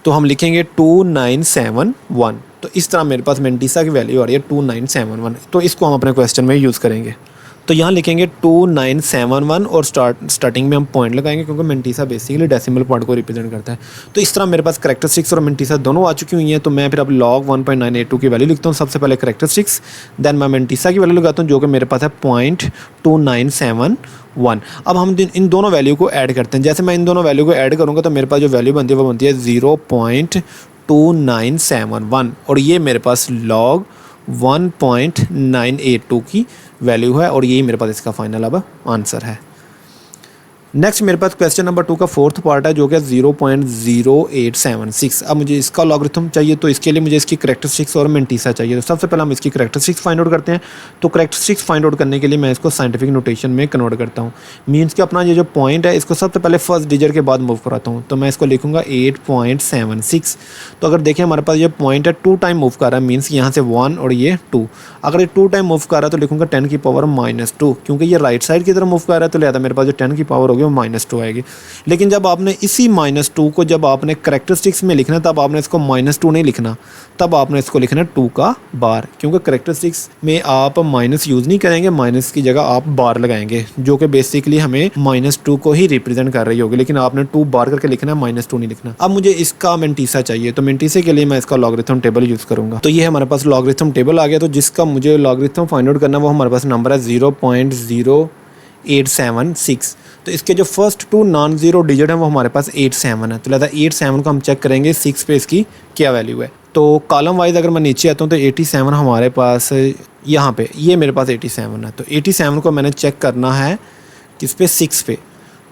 तो हम लिखेंगे 2971। तो इस तरह मेरे पास मेंटीसा की वैल्यू आ रही है 2971। तो इसको हम अपने क्वेश्चन में यूज़ करेंगे। तो यहाँ लिखेंगे 2971 और स्टार्टिंग में हम पॉइंट लगाएंगे क्योंकि मेंटीसा बेसिकली डेसिमल पॉइंट को रिप्रेजेंट करता है। तो इस तरह मेरे पास कैरेक्टरिस्टिक्स और मेंटीसा दोनों आ चुकी हुई हैं। तो मैं फिर अब log 1.982 की वैल्यू लिखता हूँ। सबसे पहले कैरेक्टरिस्टिक्स, देन मैं मेंटीसा की वैल्यू लगाता हूँ जो कि मेरे पास है 0.2971। अब हम इन दोनों वैल्यू को ऐड करते हैं। जैसे मैं इन दोनों वैल्यू को ऐड करूँगा तो मेरे पास जो वैल्यू बनती है वो बनती है 0.2971 और ये मेरे पास log 1.982 की वैल्यू है और यही मेरे पास इसका फाइनल अब आंसर है। नेक्स्ट मेरे पास क्वेश्चन नंबर 2 का फोर्थ पार्ट है जो कि 0.0876। अब मुझे इसका लॉगरिथम चाहिए, तो इसके लिए मुझे इसकी कैरेक्टरिस्टिक्स और मेंटीसा चाहिए। तो सबसे पहले हम इसकी कैरेक्टरिस्टिक्स फाइंड आउट करते हैं। तो कैरेक्टरिस्टिक्स फाइंड आउट करने के लिए मैं इसको साइंटिफिक नोटेशन में कन्वर्ट करता हूँ। मीन्स कि अपना ये जो पॉइंट है इसको सबसे पहले फर्स्ट डिजिट के बाद मूव कराता हूँ। तो मैं इसको लिखूँगा 8.76। तो अगर देखें हमारे पास ये पॉइंट है 2 टाइम मूव कर रहा है, मीन्स यहाँ से 1 और ये 2। अगर ये 2 टाइम मूव कर रहा है तो लिखूँगा 10 की पावर -2, क्योंकि ये राइट साइड की तरफ मूव कर रहा है तो लिहाजा मेरे पास जो 10 की पावर होगी वो -2 आएगी। लेकिन जब आपने इसी -2 को जब आपने कैरेक्टरिस्टिक्स में लिखना तब आपने इसको -2 नहीं लिखना, तब आपने इसको लिखना 2 का बार, क्योंकि कैरेक्टरिस्टिक्स में आप माइनस यूज़ नहीं करेंगे, माइनस की जगह आप बार लगाएंगे जो कि बेसिकली हमें -2 को ही रिप्रेजेंट कर रही होगी। लेकिन आपने 2 बार करके लिखना है, -2 नहीं लिखना। अब मुझे इसका मेंटीसा चाहिए, तो मेंटीसे के लिए मैं इसका लॉगरिथम टेबल यूज़ करूँगा। तो ये हमारे पास लॉगरिथम टेबल आ गया। तो जिसका मुझे लॉगरिथम फाइंड आउट करना है वो हमारे पास नंबर है 0.0876। तो इसके जो फर्स्ट 2 नॉन ज़ीरो डिजिट हैं वो हमारे पास 87 है। तो लिहाजा 87 को हम चेक करेंगे 6 पे इसकी क्या वैल्यू है। तो कॉलम वाइज अगर मैं नीचे आता हूँ तो 87 हमारे पास यहाँ पे, ये मेरे पास 87 है। तो 87 को मैंने चेक करना है किस पे, 6 पे।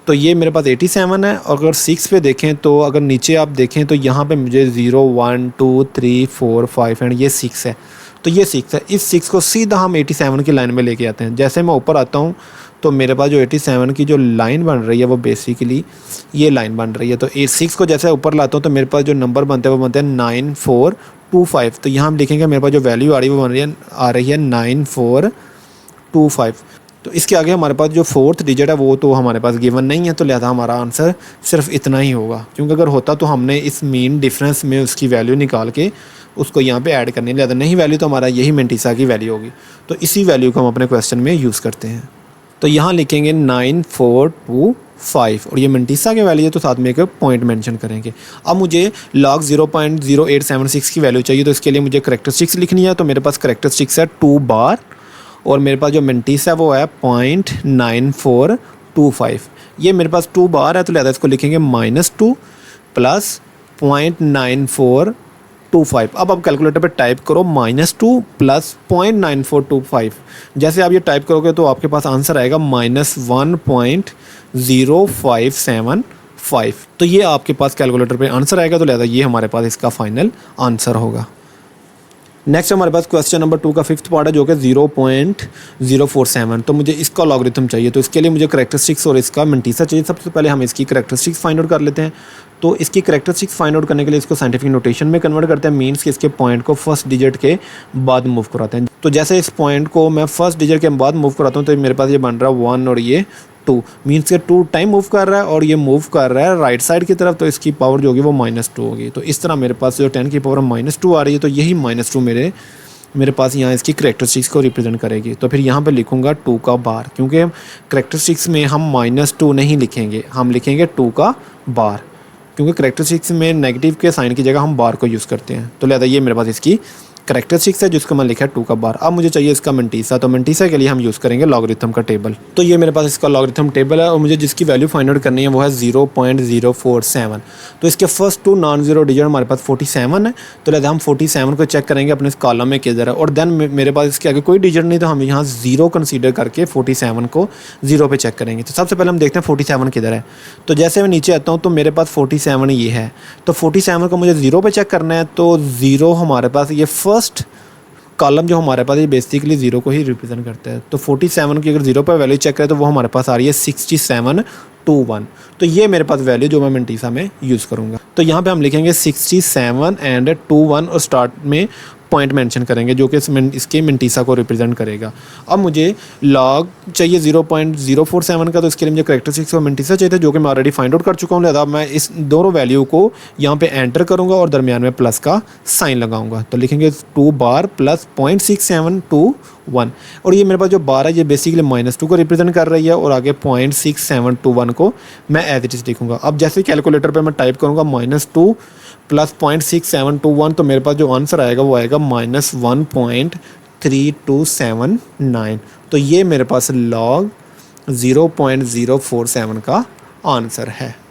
तो ये मेरे पास 87 है। और अगर 6 पे देखें तो अगर नीचे आप देखें तो यहाँ पे मुझे 0 1 2 3 4 5 एंड ये 6 है। तो ये 6 है। इस 6 को सीधा हम 87 की लाइन में लेके आते हैं। जैसे मैं ऊपर आता हूँ तो मेरे पास जो 87 की जो लाइन बन रही है वो बेसिकली ये लाइन बन रही है। तो 6 को जैसे ऊपर लाता हूँ तो मेरे पास जो नंबर बनते हैं वो बनते हैं 9425। तो यहाँ हम लिखेंगे मेरे पास जो वैल्यू आ रही है वो आ रही है 9425। तो इसके आगे हमारे पास जो फोर्थ डिजिट है वो तो हमारे पास गिवन नहीं है, तो लिहाजा हमारा आंसर सिर्फ इतना ही होगा। क्योंकि अगर होता तो हमने इस मीन डिफरेंस में उसकी वैल्यू निकाल के उसको यहाँ पे ऐड करनी है। लिहाजा नहीं वैल्यू तो हमारा यही मेंटीसा की वैल्यू होगी। तो इसी वैल्यू को हम अपने क्वेश्चन में यूज़ करते हैं। तो यहाँ लिखेंगे 9425 और ये मेंटीसा की वैल्यू है तो साथ में एक पॉइंट मेंशन करेंगे। अब मुझे log 0.0876 की वैल्यू चाहिए, तो इसके लिए मुझे कैरेक्टरिस्टिक्स लिखनी है। तो मेरे पास कैरेक्टरिस्टिक्स है 2 बार और मेरे पास जो मेंटीसा है वो है 0.9425। ये मेरे पास 2 बार है तो लिहाजा इसको लिखेंगे -2 प्लस 0.9425। अब आप कैलकुलेटर पे टाइप करो -2 प्लस 0.9425। जैसे आप ये टाइप करोगे तो आपके पास आंसर आएगा -1.0575। तो ये आपके पास कैलकुलेटर पे आंसर आएगा। तो लिहाजा ये हमारे पास इसका फाइनल आंसर होगा। नेक्स्ट हमारे पास क्वेश्चन नंबर 2 का फिफ्थ पार्ट है जो कि 0.047। तो मुझे इसका लॉगरिथम चाहिए। तो इसके लिए मुझे कैरेक्टरिस्टिक्स और इसका मेंटीसा चाहिए। सबसे पहले हम इसकी कैरेक्टरिस्टिक्स फाइंड आउट कर लेते हैं। तो इसकी कैरेक्टरिस्टिक्स फाइंड आउट करने के लिए इसको साइंटिफिक नोटेशन में कन्वर्ट करते हैं। मीन्स कि इसके पॉइंट को फर्स्ट डिजिट के बाद मूव कराते हैं। तो जैसे इस पॉइंट को मैं फर्स्ट डिजिट के बाद मूव कराता हूँ तो मेरे पास ये बन रहा है 1 और ये 2। मीन्स के 2 टाइम मूव कर रहा है और ये मूव कर रहा है राइट साइड की तरफ। तो इसकी पावर जो होगी वो -2 होगी। तो इस तरह मेरे पास जो 10 की पावर -2 आ रही है तो यही -2 मेरे पास यहाँ इसकी कैरेक्टरिस्टिक्स को रिप्रेजेंट करेगी। तो फिर यहाँ पे लिखूँगा 2 का बार, क्योंकि कैरेक्टरिस्टिक्स में हम -2 नहीं लिखेंगे, हम लिखेंगे 2 का बार, क्योंकि कैरेक्टरिस्टिक्स में नेगेटिव के साइन की जगह हम बार को यूज़ करते हैं। तो लिहाजा ये मेरे पास इसकी करैक्टरिस्टिक्स है जिसको मैं लिखा है 2 का बार। अब मुझे चाहिए इसका मेंटीसा, तो मेंटीसा के लिए हम यूज़ करेंगे लॉगरिथम का टेबल। तो ये मेरे पास इसका लॉगरिथम टेबल है और मुझे जिसकी वैल्यू फाइंड आउट करनी है वो है 0.047। तो इसके फर्स्ट 2 नॉन जीरो डिजिट हमारे पास 47 है, तो लिहाजा हम 47 को चेक करेंगे अपने इस कॉलम में किधर है, और देन मेरे पास इसके आगे कोई डिजिट नहीं, तो हम यहाँ 0 कंसीडर करके 47 को 0 पे चेक करेंगे। तो सबसे पहले हम देखते हैं 47 किधर है। तो जैसे मैं नीचे आता हूँ तो मेरे पास 47 ये है, तो 47 को मुझे 0 पे चेक करना है। तो 0 हमारे पास ये फर्स्ट कॉलम जो हमारे पास ये बेसिकली 0 को ही रिप्रेजेंट करता है। तो 47 की अगर 0 पर वैल्यू चेक करें तो वो हमारे पास आ रही है 6721। तो ये मेरे पास वैल्यू जो मैं मेंटीसा में यूज़ करूँगा। तो यहाँ पे हम लिखेंगे 67 एंड 21 और स्टार्ट में पॉइंट मेंशन करेंगे जो कि इसके मेंटीसा को रिप्रेजेंट करेगा। अब मुझे लॉग चाहिए 0.047 का, तो इसके लिए मुझे करैक्टरिस्टिक्स और मेंटीसा चाहिए था जो कि मैं ऑलरेडी फाइंड आउट कर चुका हूँ। लिहाजा मैं इस दोनों वैल्यू को यहाँ पे एंटर करूँगा और दरमियान में प्लस का साइन लगाऊंगा। तो लिखेंगे 2 बार प्लस 0.6721, और ये मेरे पास जो बार है ये बेसिकली -2 को रिप्रेजेंट कर रही है, और आगे 0.6721 को मैं एज इट इज़ लिखूँगा। अब जैसे कैलकुलेटर पर मैं टाइप करूँगा -2 प्लस 0.6721, तो मेरे पास जो आंसर आएगा वो आएगा -1.3279। तो ये मेरे पास लॉग 0.047 का आंसर है।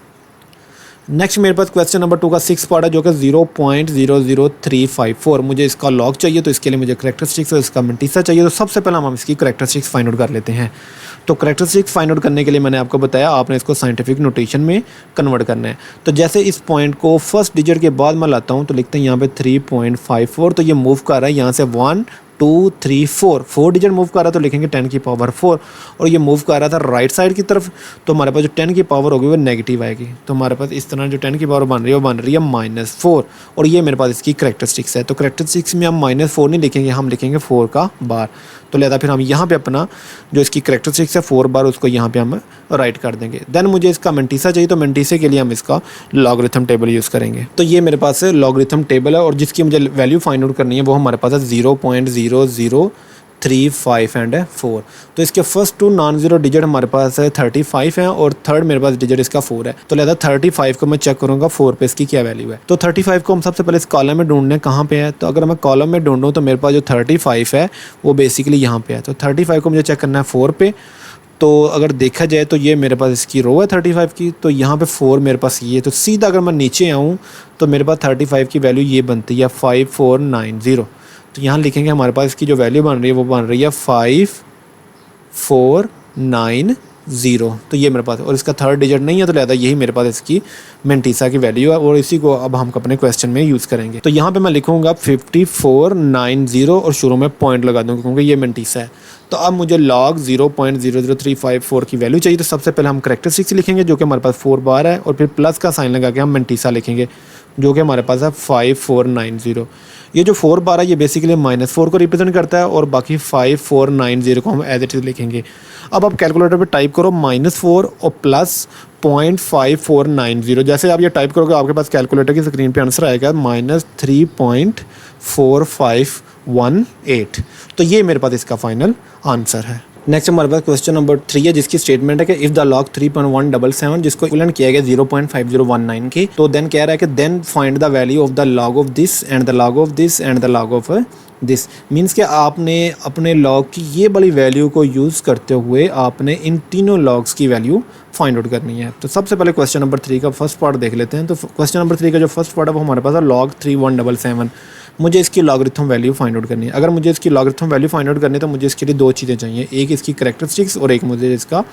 नेक्स्ट मेरे पास क्वेश्चन नंबर 2 का 6 पार्ट है जो कि 0.00354। मुझे इसका लॉग चाहिए, तो इसके लिए मुझे करैक्टरिस्टिक्स और इसका मेंटीसा चाहिए। तो सबसे पहले हम इसकी करैक्टरिस्टिक्स फाइंड आउट कर लेते हैं। तो करैक्टरिस्टिक्स फाइंड आउट करने के लिए मैंने आपको बताया आपने इसको साइंटिफिक नोटेशन में कन्वर्ट करना है। तो जैसे इस पॉइंट को फर्स्ट डिजिट के बाद मैं लाता हूँ, तो लिखते हैं यहाँ पे 3.54। तो ये मूव कर रहा है यहाँ से 1 2 3 4 डिजिट मूव कर रहा है, तो लिखेंगे 10 की पावर 4। और ये मूव कर रहा था राइट साइड की तरफ, तो हमारे पास जो 10 की पावर होगी वो नेगेटिव आएगी। तो हमारे पास इस तरह जो 10 की पावर बन रही है वो बन रही है -4, और ये मेरे पास इसकी करैक्टरिस्टिक्स है। तो करैक्टरिस्टिक्स में हम -4 नहीं लिखेंगे, हम लिखेंगे 4 का बार। तो लिहाजा फिर हम यहाँ पे अपना जो इसकी करैक्टरिस्टिक्स है 4 बार उसको यहाँ पे हम राइट कर देंगे। देन मुझे इसका मेंटीसा चाहिए, तो मेंटीसे के लिए हम इसका लॉगरिथम टेबल यूज़ करेंगे। तो ये मेरे पास लॉगरिथम टेबल है और जिसकी मुझे वैल्यू फाइंड आउट करनी है वो हमारे पास है 0.003 एंड 4। तो इसके फर्स्ट 2 नॉन जीरो डिजिट हमारे पास है 35 है, और थर्ड मेरे पास डिजिट इसका 4 है। तो लिहाजा 35 को मैं चेक करूँगा 4 पे इसकी क्या वैल्यू है। तो 35 को हम सबसे पहले इस कॉलम में ढूंढने कहाँ पे है। तो अगर मैं कॉलम में ढूंढूँ तो मेरे पास जो 35 है वो बेसिकली यहाँ पे है। तो 35 को मुझे चेक करना है 4 पे। तो अगर देखा जाए तो ये मेरे पास इसकी रो है 35 की, तो यहाँ पे 4 मेरे पास ये। तो सीधा अगर मैं नीचे आऊँ तो मेरे पास 35 की वैल्यू ये बनती है 5490। तो यहाँ लिखेंगे हमारे पास इसकी जो वैल्यू बन रही है वो बन रही है 5490। तो ये मेरे पास, और इसका थर्ड डिजिट नहीं है, तो लिहाजा यही मेरे पास इसकी मेंटीसा की वैल्यू है, और इसी को अब हम अपने क्वेश्चन में यूज़ करेंगे। तो यहाँ पे मैं लिखूँगा 5490 और शुरू में पॉइंट लगा दूँगा क्योंकि ये मेंटीसा है। तो अब मुझे लॉग 0.00354 की वैल्यू चाहिए। तो सबसे पहले हम करैक्टरिस्टिक्स लिखेंगे जो कि हमारे पास 4 बार है, और फिर प्लस का साइन लगा के हम मेंटीसा लिखेंगे जो कि हमारे पास है 5490। ये जो 4 बार है ये बेसिकली -4 को रिप्रेजेंट करता है, और बाकी 5490 को हम एज इट इज़ लिखेंगे। अब आप कैलकुलेटर पे टाइप करो -4 और प्लस 0.5490। जैसे आप ये टाइप करोगे आपके पास कैलकुलेटर की स्क्रीन पे आंसर आएगा -3.4518। तो ये मेरे पास इसका फाइनल आंसर है। नेक्स्ट हमारे पास क्वेश्चन नंबर 3 है जिसकी स्टेटमेंट है कि इफ़ द लॉग 3.177 जिसको इक्विवेलेंट किया गया 0.5019 की, तो देन कह रहा है कि then find the value of the log of this and the log of this and the log of this. Means कि आपने अपने लॉग की ये बड़ी वैल्यू को यूज़ करते हुए आपने इन तीनों लॉग्स की वैल्यू फाइंड आउट करनी है। तो सबसे पहले क्वेश्चन नंबर 3 का फर्स्ट पार्ट देख लेते हैं। तो क्वेश्चन नंबर 3 का जो फर्स्ट पार्ट है वो हमारे पास है लॉग 3177। मुझे इसकी लॉगरिथम वैल्यू फाइंड आउट करनी है। अगर मुझे इसकी लॉगरिथम वैल्यू फाइंड आउट करनी है तो मुझे इसके लिए 2 चीज़ें चाहिए, एक इसकी करैक्टरिस्टिक्स और एक मुझे इसका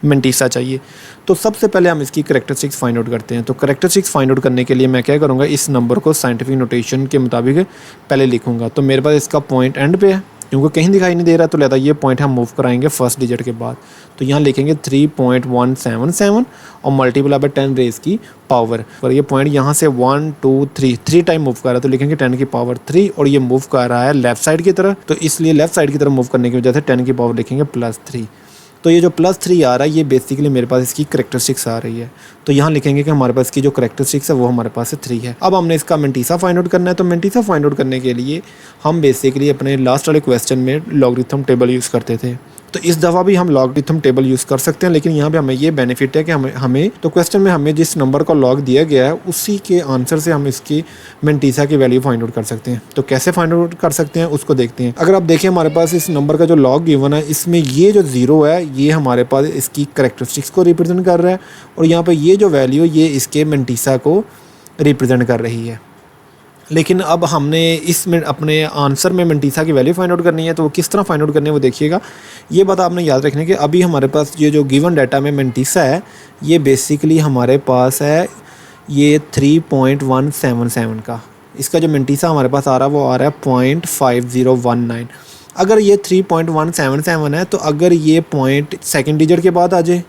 मेंटीसा चाहिए। तो सबसे पहले हम इसकी करैक्टरिस्टिक्स फाइंड आउट करते हैं। तो करैक्टरिस्टिक्स फाइंड आउट करने के लिए मैं क्या करूँगा, इस नंबर को साइंटिफिक नोटेशन के मुताबिक पहले लिखूँगा। तो मेरे पास इसका पॉइंट एंड पे है क्योंकि कहीं दिखाई नहीं दे रहा, तो लिहाजा ये पॉइंट हम मूव कराएंगे फर्स्ट डिजिट के बाद। तो यहाँ लिखेंगे 3.177 और मल्टीप्लाई बाय 10 रेज़ की पावर, और ये पॉइंट यहाँ से 1 2 3 टाइम मूव कर रहा है, तो लिखेंगे 10 की पावर 3, और ये मूव कर रहा है लेफ्ट साइड की तरफ, तो इसलिए लेफ्ट साइड की तरफ मूव करने की वजह से 10 की पावर लिखेंगे +3। तो ये जो +3 आ रहा है ये बेसिकली मेरे पास इसकी करैक्टरिस्टिक्स आ रही है। तो यहाँ लिखेंगे कि हमारे पास इसकी जो करैक्टरिस्टिक्स है वो हमारे पास 3 है। अब हमने इसका मेंटीसा फाइंड आउट करना है। तो मेंटीसा फाइंड आउट करने के लिए हम बेसिकली अपने लास्ट वाले क्वेश्चन में लॉगरिथम टेबल यूज़ करते थे। तो इस दफ़ा भी हम लॉगरिथम टेबल यूज़ कर सकते हैं, लेकिन यहाँ पे हमें ये बेनिफिट है कि हमें तो क्वेश्चन में हमें जिस नंबर का लॉग दिया गया है उसी के आंसर से हम इसकी मेंटीसा की वैल्यू फाइंड आउट कर सकते हैं। तो कैसे फाइंड आउट कर सकते हैं उसको देखते हैं। अगर आप देखें हमारे पास इस नंबर का जो लॉग गिवन है, इसमें ये जो 0 है ये हमारे पास इसकी करैक्टरिस्टिक्स को रिप्रेजेंट कर रहा है, और यहाँ पर ये जो वैल्यू ये इसके मेंटीसा को रिप्रेजेंट कर रही है। लेकिन अब हमने इसमें अपने आंसर में मेंटीसा की वैल्यू फाइंड आउट करनी है, तो वो किस तरह फाइंड आउट करनी है वो देखिएगा। ये बात आपने याद रखनी है कि अभी हमारे पास ये जो गिवन डाटा में मेंटीसा है ये बेसिकली हमारे पास है ये 3.177 का। इसका जो मेंटीसा हमारे पास आ रहा है वो आ रहा है 0.5019। अगर ये 3.177 है तो अगर ये पॉइंट सेकेंड डिजिट के बाद आ जाए,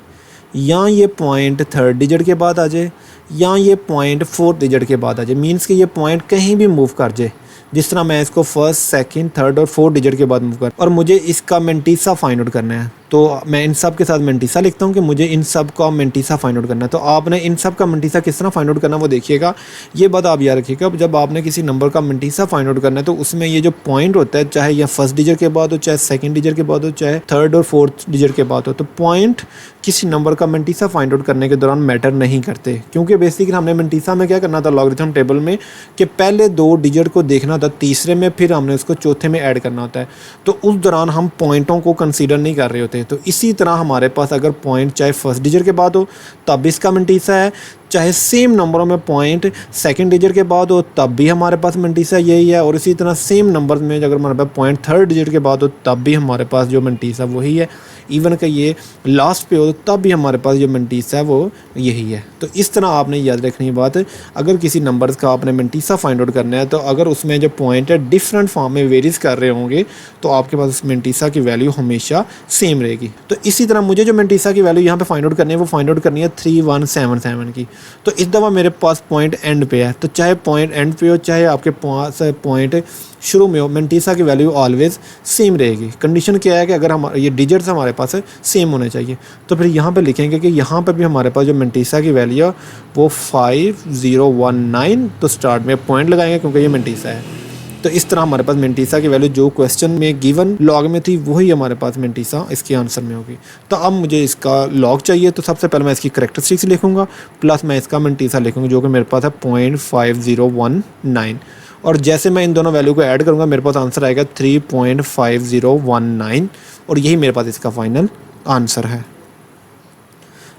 या ये पॉइंट थर्ड डिजिट के बाद आ जाए, या ये पॉइंट फोर्थ डिजिट के बाद आ जाए, मीन्स कि ये पॉइंट कहीं भी मूव कर जाए, जिस तरह मैं इसको फर्स्ट, सेकंड, थर्ड और फोर्थ डिजिट के बाद मूव कर, और मुझे इसका मेंटीसा फाइंड आउट करना है, तो मैं इन सब के साथ मेंटीसा लिखता हूँ कि मुझे इन सब का मेंटीसा फाइंड आउट करना है। तो आपने इन सब का मेंटीसा किस तरह फाइंड आउट करना है वो देखिएगा। ये बात आप याद रखिएगा, जब आपने किसी नंबर का मेंटीसा फाइंड आउट करना है तो उसमें ये जो पॉइंट होता है, चाहे यह फर्स्ट डिजिट के बाद हो, चाहे सेकंड डिजिट के बाद हो, चाहे थर्ड और फोर्थ डिजिट के बाद हो, तो पॉइंट किसी नंबर का मेंटीसा फाइंड आउट करने के दौरान मैटर नहीं करते, क्योंकि बेसिकली हमने मेंटीसा में क्या करना था लॉगरिथम टेबल में कि पहले 2 डिजिट को देखना था, तीसरे में फिर हमने उसको चौथे में ऐड करना होता है, तो उस दौरान हम पॉइंटों को कंसीडर नहीं कर रहे होते। तो इसी तरह हमारे पास अगर पॉइंट चाहे फर्स्ट डिजिट के बाद हो तब इसका मेंटीसा है, चाहे सेम नंबरों में पॉइंट सेकंड डिजिट के बाद हो तब भी हमारे पास मेंटीसा यही है, और इसी तरह सेम नंबर में अगर हमारे पास पॉइंट थर्ड डिजिट के बाद हो तब भी हमारे पास जो मेंटीसा वही है। इवन कि ये लास्ट पे हो तब भी हमारे पास जो मेंटीसा है वो यही है। तो इस तरह आपने याद रखनी बात, अगर किसी नंबर्स का आपने मेंटीसा फाइंड आउट करना है तो अगर उसमें जो पॉइंट है डिफरेंट फॉर्म में वेरीज कर रहे होंगे तो आपके पास उस मेंटीसा की वैल्यू हमेशा सेम रहेगी। तो इसी तरह मुझे जो मेंटीसा की वैल्यू यहाँ पे फाइंड आउट करनी है वो फाइंड आउट करनी है 3177 की। तो इस दफ़ा मेरे पास पॉइंट एंड पे है, तो चाहे पॉइंट एंड पे हो चाहे आपके पास पॉइंट शुरू में हो, मेंटीसा की वैल्यू ऑलवेज सेम रहेगी। कंडीशन क्या है कि अगर हमारे ये डिजिट्स हमारे पास सेम होने चाहिए, तो फिर यहाँ पे लिखेंगे कि यहाँ पे भी हमारे पास जो मेंटीसा की वैल्यू है वो 5019, तो स्टार्ट में पॉइंट लगाएंगे क्योंकि ये मेंटीसा है। तो इस तरह हमारे पास मेंटीसा की वैल्यू जो क्वेश्चन में गिवन लॉग में थी वही हमारे पास मेंटीसा इसके आंसर में होगी। तो अब मुझे इसका लॉग चाहिए, तो सबसे पहले मैं इसकी करैक्टरिस्टिक्स लिखूंगा प्लस मैं इसका मेंटीसा लिखूंगा जो कि मेरे पास है 0.5019, और जैसे मैं इन दोनों वैल्यू को ऐड करूंगा मेरे पास आंसर आएगा 3.5019, और यही मेरे पास इसका फाइनल आंसर है।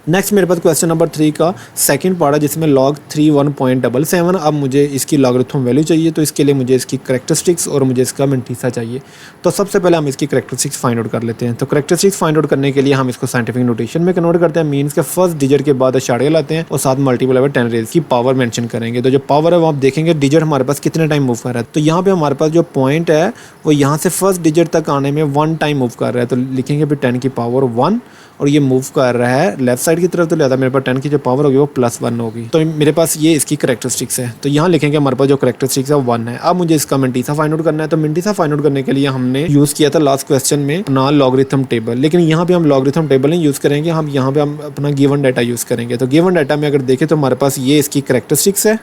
नेक्स्ट मेरे पास क्वेश्चन नंबर 3 का सेकंड पार्ट है जिसमें लॉग 31.77। अब मुझे इसकी लॉगरिथम वैल्यू चाहिए, तो इसके लिए मुझे इसकी करैक्टरिस्टिक्स और मुझे इसका मेंटीसा चाहिए। तो सबसे पहले हम इसकी करैक्टरिस्टिक्स फाइंड आउट कर लेते हैं। तो करैक्टरिस्टिक्स फाइंड आउट करने के लिए हम इसको साइंटिफिक नोटेशन में कन्वर्ट करते हैं, मीन्स के फर्स्ट डिजिट के बाद अशाड़िया लाते हैं और साथ मल्टीपल बाय 10 रेज़ की पावर मेंशन करेंगे। तो जो पावर है वो आप देखेंगे डिजिट हमारे पास कितने टाइम मूव कर रहा है। तो यहाँ पे हमारे पास जो पॉइंट है वो यहाँ से फर्स्ट डिजिट तक आने में 1 टाइम मूव कर रहा है, तो लिखेंगे फिर 10 की पावर 1, और ये मूव कर रहा है लेफ्ट साइड की तरफ, तो लिहाजा मेरे पास 10 की जो पावर होगी वो +1 होगी। तो मेरे पास ये इसकी करैक्टरिस्टिक्स है, तो यहाँ लिखेंगे हमारे पास जो करैक्टरिस्टिक्स है 1 है। अब मुझे इसका मेंटीसा फाइंड आउट करना है, तो मेंटीसा फाइंड आउट करने के लिए हमने यूज़ किया था लास्ट क्वेश्चन में अपना लॉगरिथम टेबल, लेकिन यहाँ पे हम लॉगरिथम टेबल नहीं यूज़ करेंगे, हम यहाँ पे हम अपना गिवन डाटा यूज़ करेंगे। तो गिवन डाटा में अगर देखें तो हमारे पास ये इसकी करैक्टरिस्टिक्स है,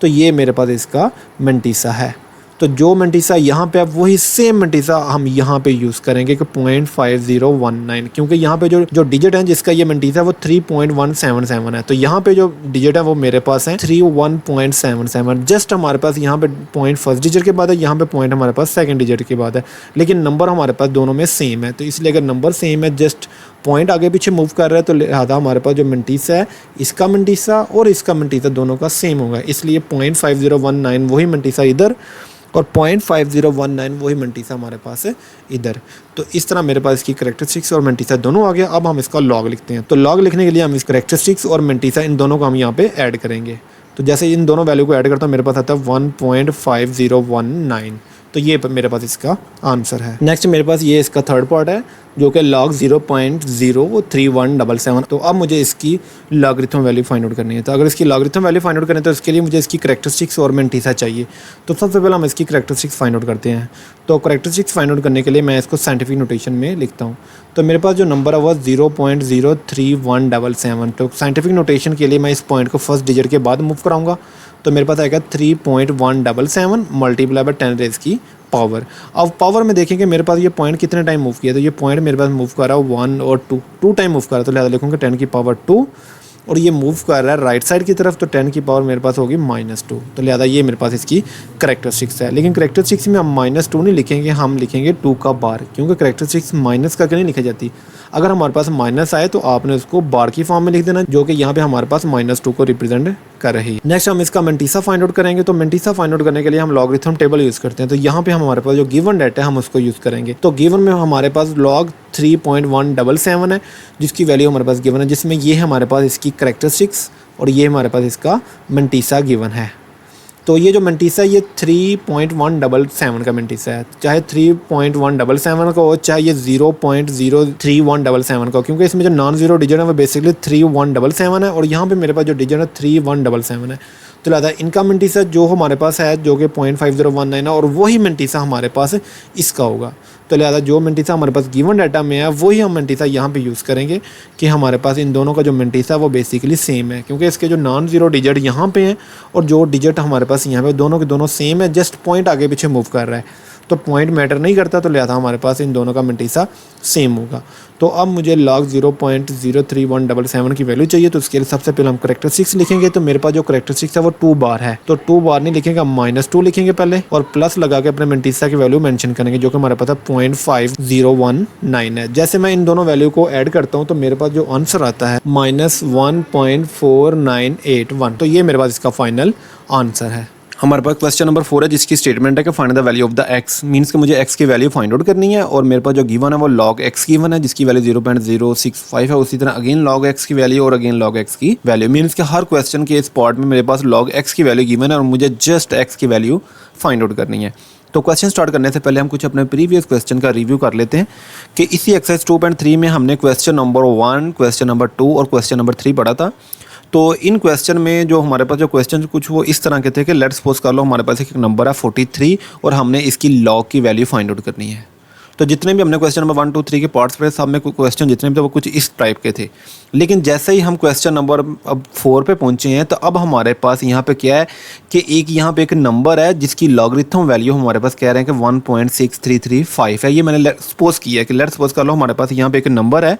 तो ये मेरे पास इसका मेंटीसा है। तो जो मेंटीसा यहाँ पे है वही सेम मेंटीसा हम यहाँ पे यूज़ करेंगे कि 0.5019, क्योंकि यहाँ पे जो डिजिट है जिसका ये मेंटीसा है वो 3.177 है। तो यहाँ पे जो डिजिट है वो मेरे पास है 31.77। जस्ट हमारे पास यहाँ पे पॉइंट फर्स्ट डिजिट के बाद है, यहाँ पे पॉइंट हमारे पास सेकंड डिजिट के बाद है, लेकिन नंबर हमारे पास दोनों में सेम है। तो इसलिए अगर नंबर सेम है, जस्ट पॉइंट आगे पीछे मूव कर रहा है, तो लिहाजा हमारे पास जो मेंटीसा है इसका मेंटीसा और इसका मेंटीसा दोनों का सेम होगा, इसलिए 0.5019 वही मेंटीसा इधर और 0.5019 वही मेंटीसा हमारे पास है इधर। तो इस तरह मेरे पास इसकी करैक्टरिस्टिक्स और मेंटीसा दोनों आ गया। अब हम इसका लॉग लिखते हैं। तो लॉग लिखने के लिए हम इस करैक्टरिस्टिक्स और मेंटीसा इन दोनों को हम यहाँ पे ऐड करेंगे। तो जैसे इन दोनों वैल्यू को ऐड करता हूँ मेरे पास आता है 1.5019, तो ये मेरे पास इसका आंसर है। नेक्स्ट मेरे पास ये इसका थर्ड पार्ट है जो कि लॉग 0.03177। तो अब मुझे इसकी लॉगरिथम वैल्यू फाइंड आउट करनी है। तो अगर इसकी लॉगरिथम वैल्यू फाइंड आउट करनी है तो इसके लिए मुझे इसकी करैक्टरिस्टिक्स और मेंटीसा चाहिए। तो सबसे पहले हम इसकी करैक्टरिस्टिक्स फाइंड आउट करते हैं। तो करैक्टरिस्टिक्स फाइंड आउट करने के लिए मैं इसको साइंटिफिक नोटेशन में लिखता हूँ। तो मेरे पास जो नंबर है वो 0.03177। तो साइंटिफिक नोटेशन के लिए मैं इस पॉइंट को फर्स्ट डिजिट के बाद मूव कराऊंगा। तो मेरे पास आएगा 3.177 मल्टीप्लाई बाय 10 रेज़ की पावर। अब पावर में देखेंगे मेरे पास ये पॉइंट कितने टाइम मूव किया, तो ये पॉइंट मेरे पास मूव कर रहा है 1 और 2 टाइम मूव कर रहा है, तो लिहाजा लिखूँगा 10 की पावर 2, और ये मूव कर रहा है राइट साइड की तरफ, तो 10 की पावर मेरे पास होगी -2, तो लिहाजा ये मेरे पास इसकी करेक्टरिस्टिक्स है। लेकिन करेक्टरिस्टिक्स में हम -2 नहीं लिखेंगे, हम लिखेंगे 2 का बार, क्योंकि करेक्टरिस्टिक्स माइनस करके नहीं लिखी जाती। अगर हमारे पास माइनस आए तो आपने उसको बार की फॉर्म में लिख देना, जो कि यहाँ पे हमारे पास -2 को रिप्रेजेंट कर रही है। नेक्स्ट हम इसका मेंटीसा फाइंड आउट करेंगे, तो मेंटीसा फाइंड आउट करने के लिए हम लॉगरिथम टेबल यूज़ करते हैं। तो यहाँ पे हमारे पास जो गिवन डाटा है हम उसको यूज़ करेंगे। तो गिवन में हमारे पास log 3.177 है, जिसकी वैल्यू हमारे पास गिवन है, जिसमें ये हमारे पास इसकी करेक्टरिस्टिक्स और ये हमारे पास इसका मेंटीसा गिवन है। तो ये जो मेंटीसा ये 3.177 का मेंटीसा है, चाहे 3.177 का हो, चाहे ये 0.03177 का हो, क्योंकि इसमें जो नॉन ज़ीरो डिजिट है वो बेसिकली 3177 है, और यहाँ पे मेरे पास जो डिजिट है 3177 है। तो लिहाजा इनका मेंटीसा जो हमारे पास है जो कि 0.5019 है, और वही मेंटीसा हमारे पास इसका होगा। तो लिहाजा जो मेंटीसा हमारे पास गिवन डाटा में है वही हम मेंटीसा यहाँ पे यूज़ करेंगे कि हमारे पास इन दोनों का जो मेंटीसा है वो बेसिकली सेम है, क्योंकि इसके जो नॉन ज़ीरो डिजिट यहाँ पे हैं और जो डिजिट हमारे पास यहाँ पे दोनों के दोनों सेम है, जस्ट पॉइंट आगे पीछे मूव कर रहा है, तो पॉइंट मैटर नहीं करता, तो लिहाजा हमारे पास इन दोनों का मेंटीसा सेम होगा। तो अब मुझे log 0.03177 की वैल्यू चाहिए, तो उसके लिए सबसे पहले हम करेक्टरिस्टिक्स लिखेंगे। तो मेरे पास जो करेक्टरिस्टिक्स है वो 2 बार है, तो 2 बार नहीं लिखेंगे, -2 लिखेंगे पहले, और प्लस लगा के अपने मेंटीसा की वैल्यू मेंशन करेंगे, जो कि हमारे पास है 0.5019 है। जैसे मैं इन दोनों वैल्यू को ऐड करता हूँ तो मेरे पास जो आंसर आता है -1.4981, तो ये मेरे पास इसका फाइनल आंसर है। हमारे पास क्वेश्चन नंबर 4 है, जिसकी स्टेटमेंट है कि find the value of the x, means कि मुझे x की वैल्यू फाइंड आउट करनी है, और मेरे पास जो गिवन है वो log x गिवन है, जिसकी वैल्यू 0.065 है। उसी तरह अगेन log x की वैल्यू और अगेन log x की वैल्यू, मींस कि हर क्वेश्चन के इस पार्ट में मेरे पास log x की वैल्यू गिवन है और मुझे जस्ट x की वैल्यू फाइंड आउट करनी है। तो क्वेश्चन स्टार्ट करने से पहले हम कुछ अपने प्रीवियस क्वेश्चन का रिव्यू कर लेते हैं कि इसी एक्सरसाइज 2.3 में हमने क्वेश्चन नंबर 1, क्वेश्चन नंबर 2 और क्वेश्चन नंबर 3 पढ़ा था। तो इन क्वेश्चन में जो हमारे पास जो क्वेश्चन कुछ वो इस तरह के थे कि लेट्स सपोज कर लो हमारे पास एक नंबर है 43 और हमने इसकी log की वैल्यू फाइंड आउट करनी है। तो जितने भी हमने क्वेश्चन नंबर 1, 2, 3 के पार्ट्स पढ़े, सब में क्वेश्चन जितने भी थे वो कुछ इस टाइप के थे। लेकिन जैसे ही हम क्वेश्चन नंबर अब 4 पे पहुंचे हैं, तो अब हमारे पास यहाँ पे क्या है कि यहाँ पे एक नंबर है जिसकी लॉगरिथम वैल्यू हमारे पास कह रहे हैं कि 1.6335 है। ये मैंने सपोज किया है कि लेट्स सपोज कर लो हमारे पास यहाँ पे एक नंबर है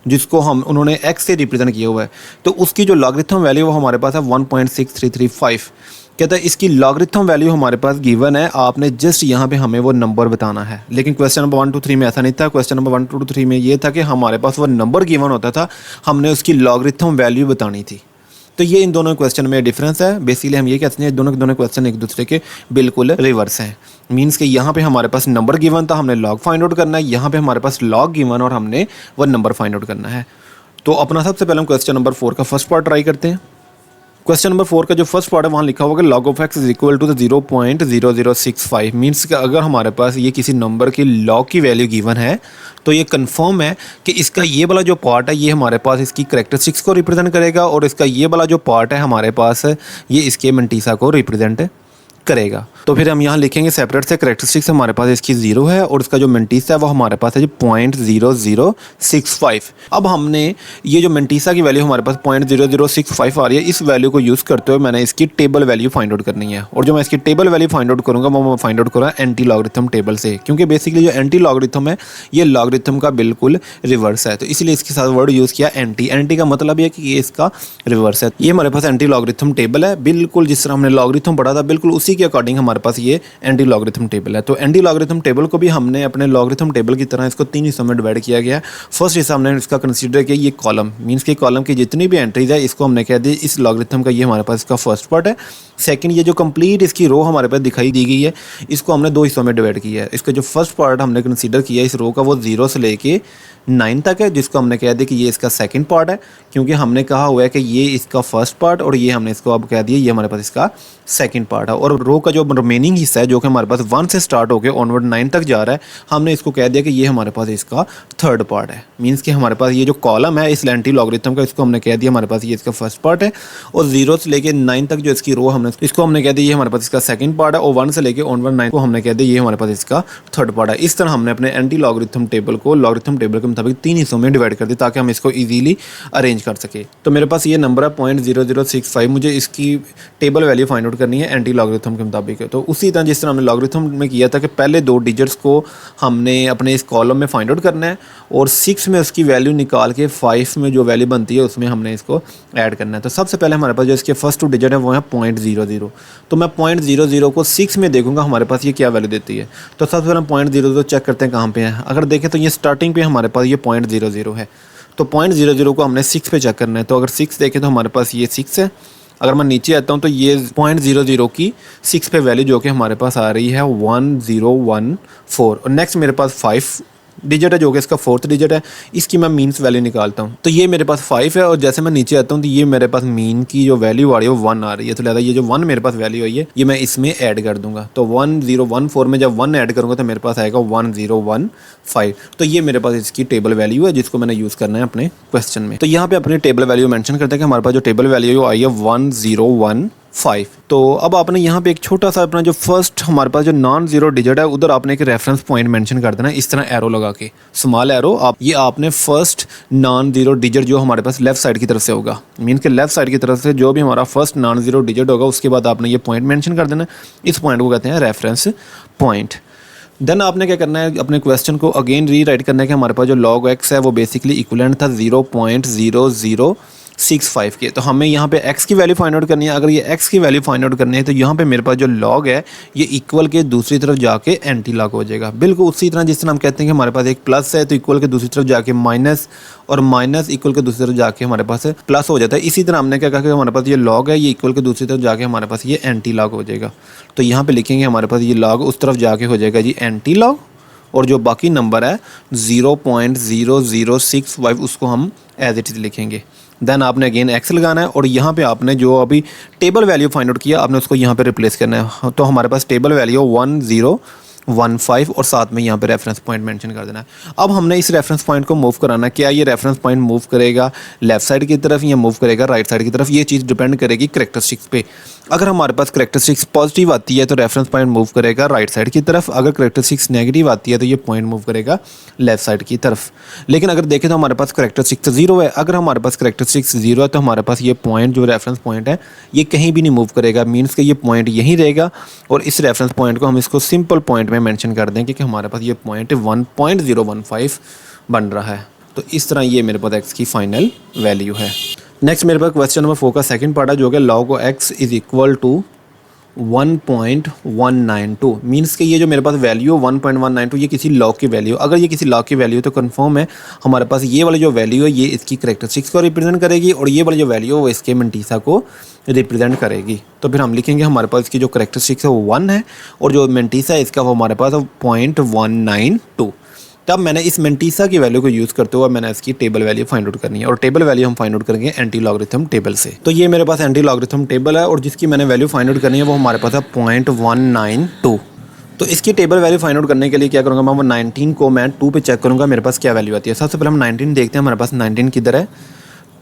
जिसको उन्होंने x से रिप्रेजेंट किया हुआ है, तो उसकी जो लॉगरिथम वैल्यू वो हमारे पास है 1.6335। कहता है इसकी लॉगरिथम वैल्यू हमारे पास गिवन है, आपने जस्ट यहाँ पे हमें वो नंबर बताना है। लेकिन क्वेश्चन नंबर 1, 2, 3 में ऐसा नहीं था। क्वेश्चन नंबर 1, 2, 3 में ये था कि हमारे पास वो नंबर गिवन होता था, हमने उसकी लॉगरिथम वैल्यू बतानी थी। तो ये इन दोनों क्वेश्चन में डिफरेंस है। बेसिकली हम ये कहते हैं दोनों के दोनों क्वेश्चन एक दूसरे के बिल्कुल रिवर्स हैं। मींस कि यहाँ पे हमारे पास नंबर गिवन था, हमने लॉग फाइंड आउट करना है, यहाँ पे हमारे पास लॉग गिवन और हमने वो नंबर फाइंड आउट करना है। तो अपना सबसे पहले हम क्वेश्चन नंबर 4 का फर्स्ट पार्ट ट्राई करते हैं। क्वेश्चन नंबर 4 का जो फर्स्ट पार्ट है वहाँ लिखा हुआ कि log of x is equal to 0.0065। Means कि अगर हमारे पास ये किसी नंबर की log की वैल्यू गिवन है तो ये कंफर्म है कि इसका ये वाला जो पार्ट है ये हमारे पास इसकी करेक्टरिस्टिक्स को रिप्रेजेंट करेगा, और इसका ये वाला जो पार्ट है हमारे पास ये इसके मेंटीसा को रिप्रेजेंट करेगा। तो फिर हम यहाँ लिखेंगे सेपरेट से करेक्टरिस्टिक्स हमारे पास इसकी 0 है और इसका जो मेंटीसा है वो हमारे पास है जो 0.0065। अब हमने ये जो मेंटीसा की वैल्यू हमारे पास 0.0065 आ रही है, इस वैल्यू को यूज़ करते हुए मैंने इसकी टेबल वैल्यू फाइंड आउट करनी है। और जो मैं इसकी टेबल वैल्यू फाइंड आउट करूँगा वो मैं फाइंड आउट करूँगा एंटी लॉगरिथम टेबल से, क्योंकि बेसिकली जो एंटी लॉगरिथम है ये लॉगरिथम का बिल्कुल रिवर्स है, तो इसलिए इसके साथ वर्ड यूज़ किया एंटी। एंटी का मतलब ये कि ये इसका रिवर्स है। ये हमारे पास एंटी लॉगरिथम टेबल है, बिल्कुल जिस तरह हमने लॉगरिथम पढ़ा था बिल्कुल उसी के अकॉर्डिंग हमारे पास ये एंटी लॉगरिथम टेबल है। तो एंटी लॉगरिथम टेबल को भी हमने अपने लॉगरिथम टेबल की तरह इसको 3 हिस्सों में डिवाइड किया गया है। फर्स्ट हिस्सा हमने इसका कंसीडर किया ये कॉलम, मींस कि कॉलम की जितनी भी एंट्रीज है इसको हमने कह दी इस लॉगरिथम का ये हमारे पास इसका फर्स्ट पार्ट है। सेकंड ये जो कंप्लीट इसकी रो हमारे पास दिखाई दी गई है इसको हमने 2 हिस्सों में डिवाइड किया है। इसका जो फर्स्ट पार्ट हमने कंसीडर किया इस रो का वो 0 से लेके 9 तक है, जिसको हमने कह दिया कि ये इसका सेकंड पार्ट है, क्योंकि हमने कहा हुआ है कि ये इसका फर्स्ट पार्ट और ये हमने इसको अब कह दिया ये हमारे पास इसका सेकंड पार्ट है। और रो का जो रिमेनिंग हिस्सा है जो कि हमारे पास 1 से स्टार्ट होकर ऑनवर्ड 9 तक जा रहा है, हमने इसको कह दिया कि ये हमारे पास इसका थर्ड पार्ट है। मींस कि हमारे पास ये जो कॉलम है इस एंटी लॉगरिथम का इसको हमने कह दिया हमारे पास ये इसका फर्स्ट पार्ट है, और 0 से लेके 9 तक जो इसकी रो हमने इसको हमने कह दिया ये हमारे पास इसका सेकंड पार्ट है, और 1 से लेके ऑनवर्ड 9 को हमने कह दिया ये हमारे पास इसका थर्ड पार्ट है। इस तरह हमने अपने एंटी लॉगरिथम टेबल को लॉगरिथम टेबल के मुताबिक 3 हिस्सों में डिवाइड कर दी ताकि हम इसको ईजीली अरेंज कर सके। तो मेरे पास ये नंबर है 0.0065, मुझे इसकी टेबल वैल्यू फाइंड आउट करनी है एंटी लॉगरिथम के मुताबिक। तो उसी तरह जिस तरह हमने लॉगरिथम में किया था कि पहले 2 डिजिट्स को हमने अपने इस कॉलम में फाइंड आउट करना है और 6 में उसकी वैल्यू निकाल के 5 में जो वैल्यू बनती है उसमें हमने इसको ऐड करना है। तो सबसे पहले हमारे पास जो इसके फर्स्ट 2 डिजिट है वो है 0.00। तो मैं 0.00 को 6 में देखूंगा हमारे पास ये क्या वैल्यू देती है। तो सबसे पहले हम 0.00 चेक करते हैं कहाँ पे है। अगर देखें तो ये स्टार्टिंग पे हमारे पास ये 0.00 है। तो 0.00 को हमने 6 पे चेक करना है। तो अगर 6 देखें तो हमारे पास ये 6 है। अगर मैं नीचे आता हूँ तो ये 0.00 की 6 पे वैल्यू जो कि हमारे पास आ रही है 1014। और नेक्स्ट मेरे पास 5 डिजिट है जो कि इसका 4th डिजिट है, इसकी मैं मीन्स वैल्यू निकालता हूँ। तो ये मेरे पास 5 है और जैसे मैं नीचे आता हूँ तो ये मेरे पास मीन की जो वैल्यू आ रही है वो 1 आ रही है। तो लिहाजा ये जो 1 मेरे पास वैल्यू आई है ये मैं इसमें ऐड कर दूंगा। तो 1014 में जब 1 ऐड करूँगा तो मेरे पास आएगा 1015। तो ये मेरे पास इसकी टेबल वैल्यू है जिसको मैंने यूज़ करना है अपने क्वेश्चन में। तो यहाँ पे अपनी टेबल वैल्यू मेंशन करते हैं कि हमारे पास जो टेबल वैल्यू आई है 1015। तो अब आपने यहाँ पे एक छोटा सा अपना जो फर्स्ट हमारे पास जो नॉन जीरो डिजिट है उधर आपने एक रेफरेंस पॉइंट मेंशन कर देना इस तरह एरो लगा के, स्मॉल एरो। ये आपने फर्स्ट नॉन जीरो डिजिट जो हमारे पास लेफ्ट साइड की तरफ से होगा, मीन्स के लेफ्ट साइड की तरफ से जो भी हमारा फर्स्ट नॉन जीरो डिजिट होगा उसके बाद आपने ये पॉइंट मेंशन कर देना। इस पॉइंट को कहते हैं रेफरेंस पॉइंट। देन आपने क्या करना है, अपने क्वेश्चन को अगेन रीराइट करना है कि हमारे पास जो log x है वो बेसिकली इक्विवेलेंट था 0.0065 के। तो हमें यहाँ पे x की वैल्यू फाइंड आउट करनी है। अगर ये x की वैल्यू फाइंड आउट करनी है तो यहाँ पे मेरे पास जो log है ये इक्वल के दूसरी तरफ जाके एंटी लॉग हो जाएगा। बिल्कुल उसी तरह जिस तरह हम कहते हैं कि हमारे पास एक प्लस है तो इक्वल के दूसरी तरफ जाके माइनस, और माइनस इक्वल के दूसरी तरफ जाके हमारे पास प्लस हो जाता है। इसी तरह हमने क्या कहा कि हमारे पास ये log है ये इक्वल के दूसरी तरफ जाके हमारे पास ये एंटी लॉग हो जाएगा। तो यहाँ पे लिखेंगे हमारे पास ये log उस तरफ जाके हो जाएगा जी एंटी लॉग, और जो बाकी नंबर है 0.0065 उसको हम एज इट इज़ लिखेंगे। देन आपने अगेन एक्स लगाना है और यहाँ पे आपने जो अभी टेबल वैल्यू फाइंड आउट किया आपने उसको यहाँ पे रिप्लेस करना है। तो हमारे पास टेबल वैल्यू 1015 और साथ में यहाँ पे रेफरेंस पॉइंट मेंशन कर देना है। अब हमने इस रेफरेंस पॉइंट को मूव कराना है। क्या ये रेफरेंस पॉइंट मूव करेगा लेफ्ट साइड की तरफ या मूव करेगा राइट साइड की तरफ, ये चीज़ डिपेंड करेगी करैक्टरिस्टिक्स पे। अगर हमारे पास करैक्टरिस्टिक्स पॉजिटिव आती है तो रेफरेंस पॉइंट मूव करेगा राइट साइड की तरफ, अगर करैक्टरिस्टिक्स नेगेटिव आती है तो ये पॉइंट मूव करेगा लेफ्ट साइड की तरफ। लेकिन अगर देखें तो हमारे पास करैक्टरिस्टिक्स 0 है। अगर हमारे पास करैक्टरिस्टिक्स 0 है तो हमारे पास ये पॉइंट जो रेफरेंस पॉइंट है ये कहीं भी नहीं मूव करेगा, मीन्स कि ये पॉइंट यहीं रहेगा। और इस रेफरेंस पॉइंट को हम इसको सिंपल पॉइंट में मेंशन कर दें कि हमारे पास ये पॉइंट 1.015 बन रहा है। तो इस तरह ये मेरे पास x की फाइनल वैल्यू है। नेक्स्ट मेरे पास क्वेश्चन नंबर 4 का सेकंड पार्ट है जो कि log x is equal to 1.192। Means कि ये जो मेरे पास वैल्यू 1.192 ये किसी लॉग की वैल्यू, अगर ये किसी लॉग की वैल्यू तो कंफर्म है हमारे पास ये वाली जो वैल्यू है ये इसकी करैक्टरिस्टिक्स को रिप्रेजेंट करेगी और ये वाली जो वैल्यू है वो इसके मेंटीसा को रिप्रेजेंट करेगी। तो फिर हम लिखेंगे हमारे पास इसकी जो करैक्टरिस्टिक्स है वो 1 है और जो मेंटीसा है इसका वो हमारे पास 0.192। तब मैंने इस मेंटीसा की वैल्यू को यूज़ करते हुए मैंने इसकी टेबल वैल्यू फाइंड आउट करनी है और टेबल वैल्यू हम फाइंड आउट करेंगे एंटी लॉगरिथम टेबल से। तो ये मेरे पास एंटी लॉगरिथम टेबल है और जिसकी मैंने वैल्यू फाइंड आउट करनी है वो हमारे पास है 0.192। तो इसकी टेबल वैल्यू फाइंड आउट करने के लिए क्या करूँगा मैं, वो 19 को मैं 2 पे चेक करूँगा मेरे पास क्या वैल्यू आती है। सबसे पहले हम 19 देखते हैं हमारे पास 19 किधर है।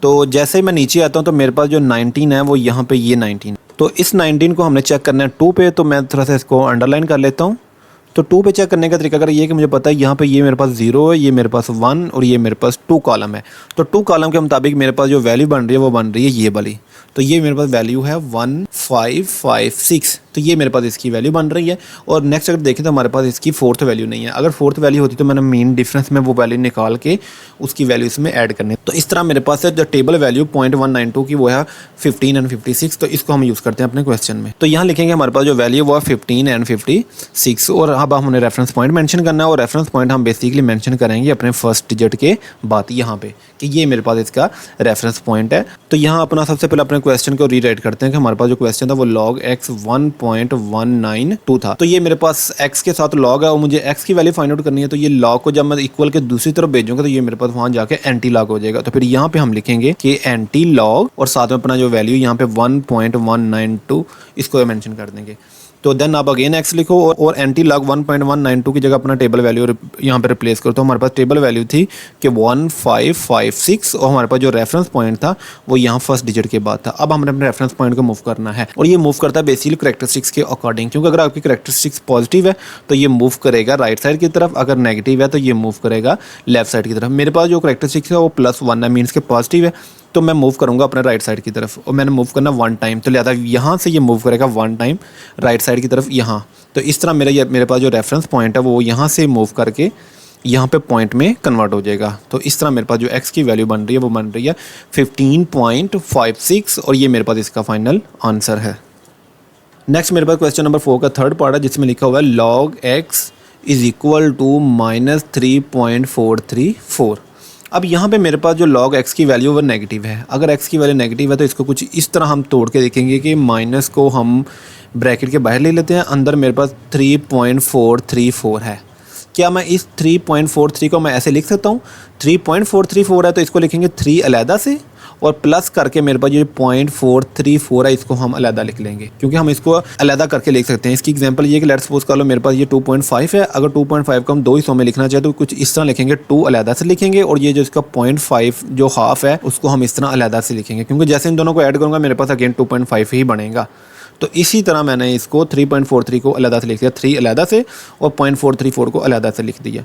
तो जैसे ही मैं नीचे आता हूँ तो मेरे पास जो 19 है वो यहाँ पे ये 19, तो इस 19 को हमने चेक करना है 2 पे। तो मैं थोड़ा सा इसको अंडरलाइन कर लेता हूँ। तो 2 पे चेक करने का तरीका अगर ये है कि मुझे पता है यहाँ पे ये मेरे पास 0 है, ये मेरे पास 1 और ये मेरे पास 2 कॉलम है। तो 2 कॉलम के मुताबिक मेरे पास जो वैल्यू बन रही है वो बन रही है ये वाली। तो ये मेरे पास वैल्यू है 1556। तो ये मेरे पास इसकी वैल्यू बन रही है। और नेक्स्ट अगर देखें तो हमारे पास इसकी 4th वैल्यू नहीं है। अगर 4th वैल्यू होती तो मैंने मीन डिफरेंस में वो वैल्यू निकाल के उसकी वैल्यू इसमें ऐड करनी है। तो इस तरह मेरे पास है जो टेबल वैल्यू 0.192 की वो है 15 एंड 56। तो इसको हम यूज़ करते हैं अपने क्वेश्चन में। तो यहाँ लिखेंगे हमारे पास जो वैल्यू वो है 15 एंड 56 और अब हमने रेफरेंस पॉइंट मेंशन करना है और रेफरेंस पॉइंट हम बेसिकली मेंशन करेंगे अपने फर्स्ट डिजिट के बाद यहाँ पे कि ये मेरे पास इसका रेफरेंस पॉइंट है। तो यहाँ अपना सबसे पहले अपने क्वेश्चन को रीराइट करते हैं कि हमारे पास जो क्वेश्चन था वो log x 1.192 था। तो ये मेरे पास x के साथ log है और मुझे x की वैल्यू फाइंड आउट करनी है। तो ये log को जब मैं इक्वल के दूसरी तरफ भेजूंगा तो ये मेरे पास वहाँ जाके एंटी लॉग हो जाएगा। तो फिर यहाँ पे हम लिखेंगे कि एंटी लॉग और साथ में अपना जो वैल्यू यहाँ पे 1.192 इसको मेंशन कर देंगे। तो देन आप अगेन एक्स लिखो और एंटी लॉग 1.192 की जगह अपना टेबल वैल्यू यहाँ पे रिप्लेस करो। तो हमारे पास टेबल वैल्यू थी कि 1556 और हमारे पास जो रेफरेंस पॉइंट था वो यहाँ फर्स्ट डिजिट के बाद था। अब हमने अपने रेफरेंस पॉइंट को मूव करना है और ये मूव करता है बेसिकली करैक्टरिस्टिक्स के अकॉर्डिंग, क्योंकि अगर आपकी करैक्टरिस्टिक्स पॉजिटिव है तो ये मूव करेगा राइट साइड की तरफ, अगर नेगेटिव है तो ये मूव करेगा लेफ्ट साइड की तरफ। मेरे पास जो करैक्टरिस्टिक्स है वो +1 है, मीन्स के पॉजिटिव है, तो मैं मूव करूंगा अपने राइट साइड की तरफ और मैंने मूव करना 1 टाइम, तो लिहाजा यहाँ से ये मूव करेगा 1 टाइम राइट साइड की तरफ यहाँ। तो इस तरह मेरे पास जो रेफरेंस पॉइंट है वो यहाँ से मूव करके यहाँ पे पॉइंट में कन्वर्ट हो जाएगा। तो इस तरह मेरे पास जो x की वैल्यू बन रही है वो बन रही है 15.56 और ये मेरे पास इसका फाइनल आंसर है। नेक्स्ट मेरे पास क्वेश्चन नंबर 4 का थर्ड पार्ट है जिसमें लिखा हुआ है log x is equal to -3.434। अब यहाँ पे मेरे पास जो log x की वैल्यू वो नेगेटिव है। अगर x की वैल्यू नेगेटिव है तो इसको कुछ इस तरह हम तोड़ के देखेंगे कि माइनस को हम ब्रैकेट के बाहर ले लेते हैं, अंदर मेरे पास 3.434 है। क्या मैं इस 3.43 को मैं ऐसे लिख सकता हूँ? 3.434 है तो इसको लिखेंगे 3 अलहदा से और प्लस करके मेरे पास ये 0.434 है, इसको हम अलहदा लिख लेंगे क्योंकि हम इसको अलहदा करके लिख सकते हैं। इसकी एग्जांपल ये कि लेट्स सपोज कर लो मेरे पास ये 2.5 है, अगर 2.5 को हम 2 हिस्सों में लिखना चाहे तो कुछ इस तरह लिखेंगे, 2 अलहदा से लिखेंगे और ये जो इसका 0.5 जो हाफ है उसको हम इस तरह अलहदा से लिखेंगे, क्योंकि जैसे इन दोनों को ऐड करूँगा मेरे पास अगेन 2.5 ही बनेगा। तो इसी तरह मैंने इसको 3.43 को अलहदा से लिख दिया, 3 अलहदा से और 0.434 को अलहदा से लिख दिया।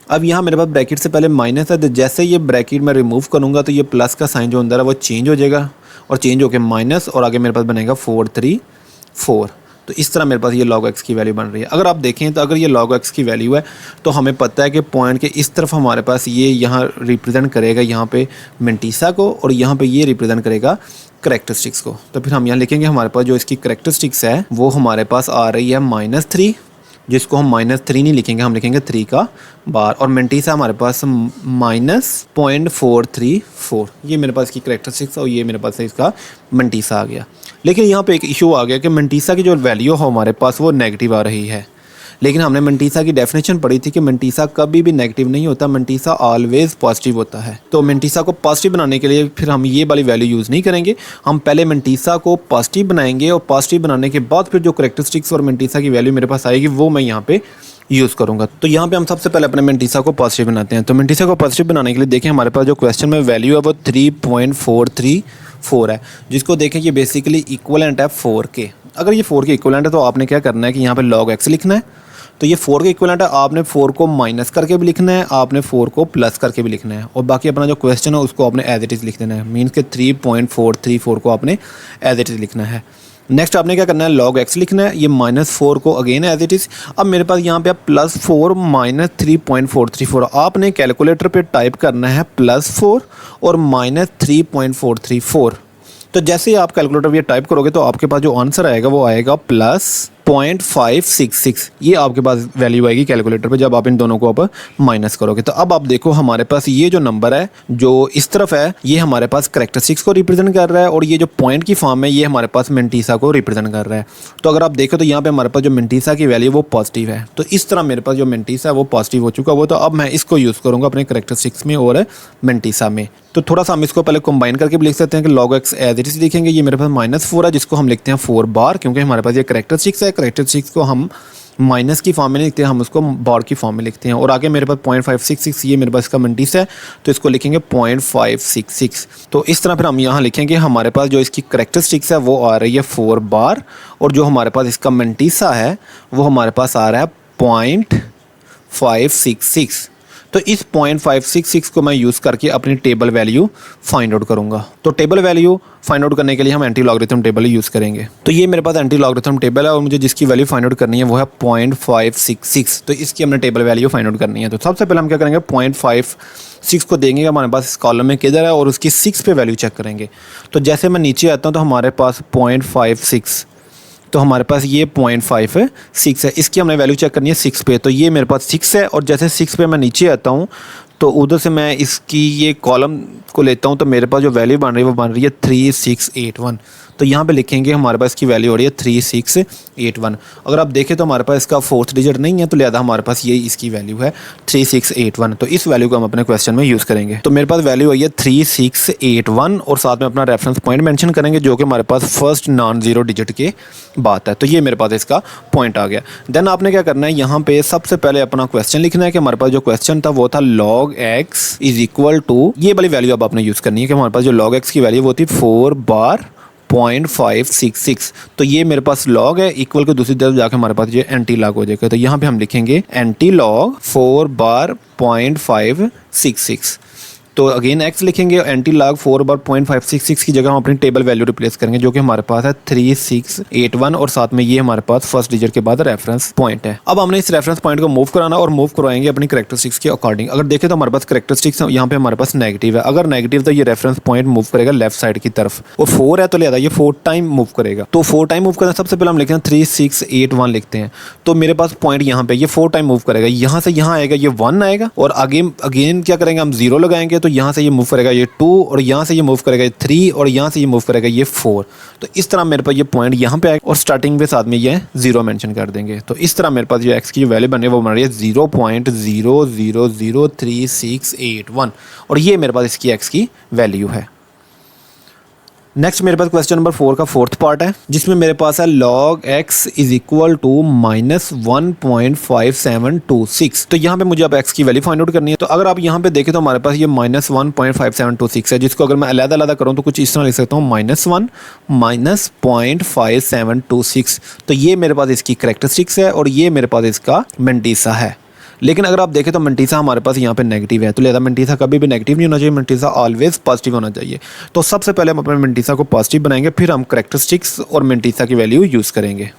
अब यहाँ मेरे पास ब्रैकेट से पहले माइनस है, तो जैसे ये ब्रैकेट मैं रिमूव करूँगा तो ये प्लस का साइन जो अंदर है वो चेंज हो जाएगा और चेंज होकर माइनस और आगे मेरे पास बनेगा 434। तो इस तरह मेरे पास ये log x की वैल्यू बन रही है। अगर आप देखें तो अगर ये log x की वैल्यू है तो हमें पता है कि पॉइंट के इस तरफ हमारे पास ये यहाँ रिप्रेजेंट करेगा यहाँ पे मेंटिसा को और यहाँ पे ये रिप्रेजेंट करेगा करैक्टरिस्टिक्स को। तो फिर हम यहाँ लिखेंगे हमारे पास जो इसकी करैक्टरिस्टिक्स है वो हमारे पास आ रही है -3, जिसको हम -3 नहीं लिखेंगे, हम लिखेंगे 3 का बार, और मेंटिसा हमारे पास -0.434। ये मेरे पास इसकी करैक्टरिस्टिक्स और ये मेरे पास इसका मेंटिसा आ गया। लेकिन यहाँ पे एक इशू आ गया कि मेंटिसा की जो वैल्यू है हमारे पास वो नेगेटिव आ रही है, लेकिन हमने मेंटिसा की डेफिनेशन पढ़ी थी कि मेंटिसा कभी भी नेगेटिव नहीं होता, मेंटिसा ऑलवेज पॉजिटिव होता है। तो मेंटिसा को पॉजिटिव बनाने के लिए फिर हम ये वाली वैल्यू यूज़ नहीं करेंगे, हम पहले मेंटिसा को पॉजिटिव बनाएंगे और पॉजिटिव बनाने के बाद फिर जो करैक्टरिस्टिक्स और मेंटिसा की वैल्यू मेरे पास आएगी वो मैं यहाँ पे यूज़ करूँगा। तो यहाँ पे हम सबसे पहले अपने मेंटिसा को पॉजिटिव बनाते हैं। तो मेंटिसा को पॉजिटिव बनाने के लिए देखें हमारे पास जो क्वेश्चन में वैल्यू है वो 3.434 है, जिसको देखें ये बेसिकली इक्वलेंट है 4 के। अगर ये 4 के इक्वलेंट है तो आपने क्या करना है कि यहाँ पे log x लिखना है। तो ये 4 के इक्वलेंट है, आपने 4 को माइनस करके भी लिखना है, आपने 4 को प्लस करके भी लिखना है और बाकी अपना जो क्वेश्चन है उसको आपने एज इट इज़ लिख देना है, मीन्स के 3.434 को आपने एज इट इज़ लिखना है। नेक्स्ट आपने क्या करना है, log x लिखना है, ये -4 को अगेन एज इट इज़। अब मेरे पास यहाँ पे +4 -3.434, आपने कैलकुलेटर पे टाइप करना है +4 और -3.434। तो जैसे ही आप कैलकुलेटर पे टाइप करोगे तो आपके पास जो आंसर आएगा वो आएगा +0.566। ये आपके पास वैल्यू आएगी कैलकुलेटर पे जब आप इन दोनों को आप माइनस करोगे। तो अब आप देखो हमारे पास ये जो नंबर है जो इस तरफ है ये हमारे पास करैक्टरिस्टिक्स को रिप्रेजेंट कर रहा है और ये जो पॉइंट की फॉर्म है ये हमारे पास मेंटिसा को रिप्रेजेंट कर रहा है। तो अगर आप देखो तो यहाँ पे हमारे पास जो मेंटिसा की वैल्यू वो पॉजिटिव है, तो इस तरह मेरे पास जो मेंटिसा है वो पॉजिटिव हो चुका वो। तो अब मैं इसको यूज़ करूँगा अपने करैक्टरिस्टिक्स में और मेंटिसा में। तो थोड़ा सा हम इसको पहले कंबाइन करके भी लिख सकते हैं कि log x as it is लिखेंगे, ये मेरे पास -4 है जिसको हम लिखते हैं 4 बार, क्योंकि हमारे पास ये करैक्टरिस्टिक्स है, करैक्टरिस्टिक्स को हम माइनस की फॉर्म में नहीं लिखते हैं, हम उसको बार की फॉर्म में लिखते हैं। और आगे मेरे पास 0.566 ये मेरे पास इसका मेंटिसा है तो इसको लिखेंगे 0.566। तो इस तरह फिर हम यहाँ लिखेंगे हमारे पास जो इसकी करैक्टरिस्टिक्स है वो आ रही है 4 बार और जो हमारे पास इसका मेंटिसा है वो हमारे पास आ रहा है 0.566। तो इस 0.566 को मैं यूज़ करके अपनी टेबल वैल्यू फाइंड आउट करूँगा। तो टेबल वैल्यू फाइंड आउट करने के लिए हम एंटी लॉगरिथम टेबल यूज़ करेंगे। तो ये मेरे पास एंटी लॉगरिथम टेबल है और मुझे जिसकी वैल्यू फाइंड आउट करनी है वो है 0.566। तो इसकी हमने टेबल वैल्यू फाइंड आउट करनी है। तो सबसे पहले हम क्या करेंगे, 0.56 को देंगे हमारे पास इस कॉलम में किधर है और उसकी 6 पे वैल्यू चेक करेंगे। तो जैसे मैं नीचे आता हूँ तो हमारे पास 0.56, तो हमारे पास ये 0.56 है, इसकी हमने वैल्यू चेक करनी है 6 पे। तो ये मेरे पास 6 है और जैसे 6 पे मैं नीचे आता हूँ तो उधर से मैं इसकी ये कॉलम को लेता हूँ, तो मेरे पास जो वैल्यू बन रही है वो बन रही है 3681। तो यहाँ पे लिखेंगे हमारे पास इसकी वैल्यू हो रही है 3681। अगर आप देखें तो हमारे पास इसका फोर्थ डिजिट नहीं है, तो लिहाजा हमारे पास ये इसकी वैल्यू है 3681। तो इस वैल्यू को हम अपने क्वेश्चन में यूज़ करेंगे। तो मेरे पास वैल्यू आई है 3681 और साथ में अपना रेफरेंस पॉइंट मेंशन करेंगे जो कि हमारे पास फर्स्ट नॉन जीरो डिजिट की बात है। तो ये मेरे पास इसका पॉइंट आ गया। देन आपने क्या करना है, यहाँ पे सबसे पहले अपना क्वेश्चन लिखना है कि हमारे पास जो क्वेश्चन था वो था log x is equal to, ये वाली वैल्यू अब आपने यूज़ करनी है कि हमारे पास जो log x की वैल्यू वो थी 4 बार 0.566। तो ये मेरे पास लॉग है, इक्वल के दूसरी तरफ जाके हमारे पास ये एंटी लॉग हो जाएगा। तो यहाँ पे हम लिखेंगे एंटी लॉग 4 बार 0.566। तो अगेन x लिखेंगे, एंटी लॉग 4 बार 0.566 की जगह हम अपनी टेबल वैल्यू रिप्लेस करेंगे जो कि हमारे पास है 3681 और साथ में ये हमारे पास फर्स्ट डिजिट के बाद रेफरेंस पॉइंट है। अब हमने इस रेफरेंस पॉइंट को मूव कराना और मूव करवाएंगे अपनी कैरेक्टरिस्टिक्स के अकॉर्डिंग। अगर देखें तो हमारे पास कैरेक्टरिस्टिक्स यहाँ पे हमारे पास नेगेटिव है, अगर नेगेटिव तो ये रेफरेंस पॉइंट मूव करेगा लेफ्ट साइड की तरफ, और 4 है तो लिहाजा ये 4 टाइम मूव करेगा। तो 4 टाइम मूव करना, सबसे पहले हम लिखते हैं 3681 लिखते हैं। तो मेरे पास पॉइंट यहाँ पे ये 4 टाइम मूव करेगा, यहाँ से यहाँ आएगा ये 1 आएगा, और आगे अगेन क्या करेंगे हम 0 लगाएंगे, तो यहाँ से ये मूव करेगा ये 2, और यहाँ से ये मूव करेगा ये 3, और यहाँ से ये मूव करेगा ये 4। तो इस तरह मेरे पास ये पॉइंट यहाँ पे आएगा और स्टार्टिंग में साथ में ये 0 मेंशन कर देंगे। तो इस तरह मेरे पास जो x की वैल्यू बन रही है वो बन रही है 0.000368 और ये मेरे पास इसकी x की वैल्यू है। नेक्स्ट मेरे पास क्वेश्चन नंबर 4 का फोर्थ पार्ट है जिसमें मेरे पास है log x is equal to -1.5726। तो यहाँ पे मुझे अब x की वैल्यू फाइंड आउट करनी है। तो अगर आप यहाँ पे देखें तो हमारे पास ये -1.5726 है, जिसको अगर मैं अलग-अलग करूँ तो कुछ इस तरह लिख सकता हूँ -1 -0.5726। तो ये मेरे पास इसकी कैरेक्टरिस्टिक्स है और ये मेरे पास इसका मेंटीसा है। लेकिन अगर आप देखें तो मेंटीसा हमारे पास यहाँ पे नेगेटिव है, तो लिहाजा मेंटीसा कभी भी नेगेटिव नहीं होना चाहिए, मेंटीसा ऑलवेज पॉजिटिव होना चाहिए। तो सबसे पहले हम अपने मेंटीसा को पॉजिटिव बनाएंगे, फिर हम कैरेक्टरिस्टिक्स और मेंटीसा की वैल्यू यूज़ करेंगे।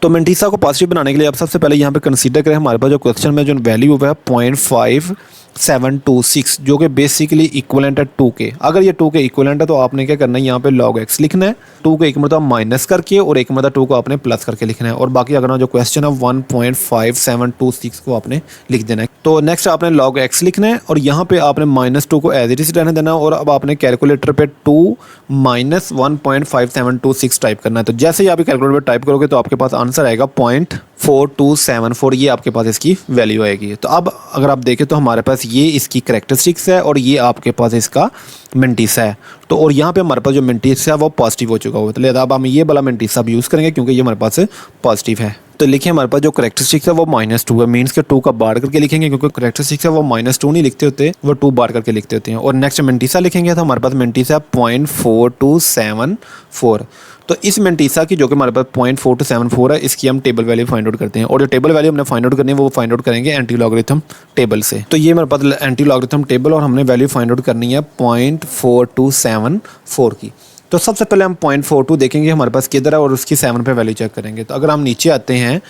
तो मेंटीसा को पॉजिटिव बनाने के लिए आप सबसे पहले यहाँ पे कंसीडर करें हमारे पास जो क्वेश्चन में जो वैल्यू है 0.5726 जो कि बेसिकली इक्वलेंट है 2 के। अगर ये 2 के इक्वलेंट है तो आपने क्या करना है, यहाँ पे log x लिखना है, 2 को एक मतलब माइनस करके और एक मतलब 2 को आपने प्लस करके लिखना है, और बाकी अगर जो क्वेश्चन है 1.5726 को आपने लिख देना है। तो नेक्स्ट आपने log x लिखना है और यहाँ पे आपने -2 को एज इट इज रहने देना है, और अब आपने कैलकुलेटर पे 2 - 1.5726 टाइप करना है। तो जैसे ही आप कैलकुलेटर पे टाइप करोगे तो आपके पास आंसर आएगा 0.4274, ये आपके पास इसकी वैल्यू आएगी। तो अब अगर आप देखें तो हमारे पास ये इसकी कैरेक्टरिस्टिक्स है और ये आपके पास इसका मेंटीसा है। तो और यहाँ पे हमारे पास जो मेंटीसा है वो पॉजिटिव हो चुका हुआ है, तो लिहाजा अब हम ये वाला मेंटीसा भी यूज़ करेंगे क्योंकि ये हमारे पास पॉजिटिव है। तो लिखिए हमारे पास जो कैरेक्टरिस्टिक्स है वो -2 है, मीन्स के 2 का बार करके लिखेंगे क्योंकि कैरेक्टरिस्टिक्स है वो -2 नहीं लिखते होते, वो 2 बार करके लिखते होते हैं। और नेक्स्ट मेंटीसा लिखेंगे तो हमारे पास मेंटीसा 0.4274। तो इस मेंटीसा की जो कि हमारे पास 0.4274 है, इसकी हम टेबल वैल्यू फाइंड आउट करते हैं, और जो टेबल वैल्यू हमने फाइंड आउट करनी है वो फाइंड आउट करेंगे एंटी लॉगरिथम टेबल से। तो ये मेरे पास एंटी लॉगरिथम टेबल और हमने वैल्यू फाइंड आउट करनी है 0.4274 की। तो सबसे पहले हम 0.42 देखेंगे हमारे पास किधर है और उसकी 7 पे वैल्यू चेक करेंगे। तो अगर हम नीचे आते हैं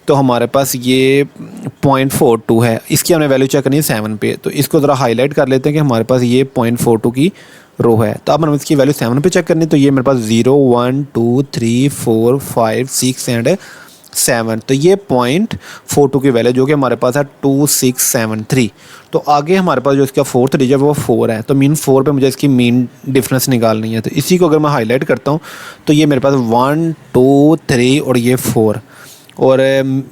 तो हमारे पास ये 0.42 है, इसकी हमने वैल्यू चेक करनी है 7 पे। तो इसको ज़रा हाईलाइट कर लेते हैं कि हमारे पास ये 0.42 की रो है। तो अब हम इसकी वैल्यू 7 पे चेक करनी है, तो ये मेरे पास 0 1 2 3 4 5 6 एंड 7। तो ये 0.42 की वैल्यू जो कि हमारे पास है 2673। तो आगे हमारे पास जो इसका फोर्थ डिजिट वो 4 है, तो मीन 4 पे मुझे इसकी मीन डिफरेंस निकालनी है। तो इसी को अगर मैं हाईलाइट करता हूँ तो ये मेरे पास 1 2 3 और ये 4, और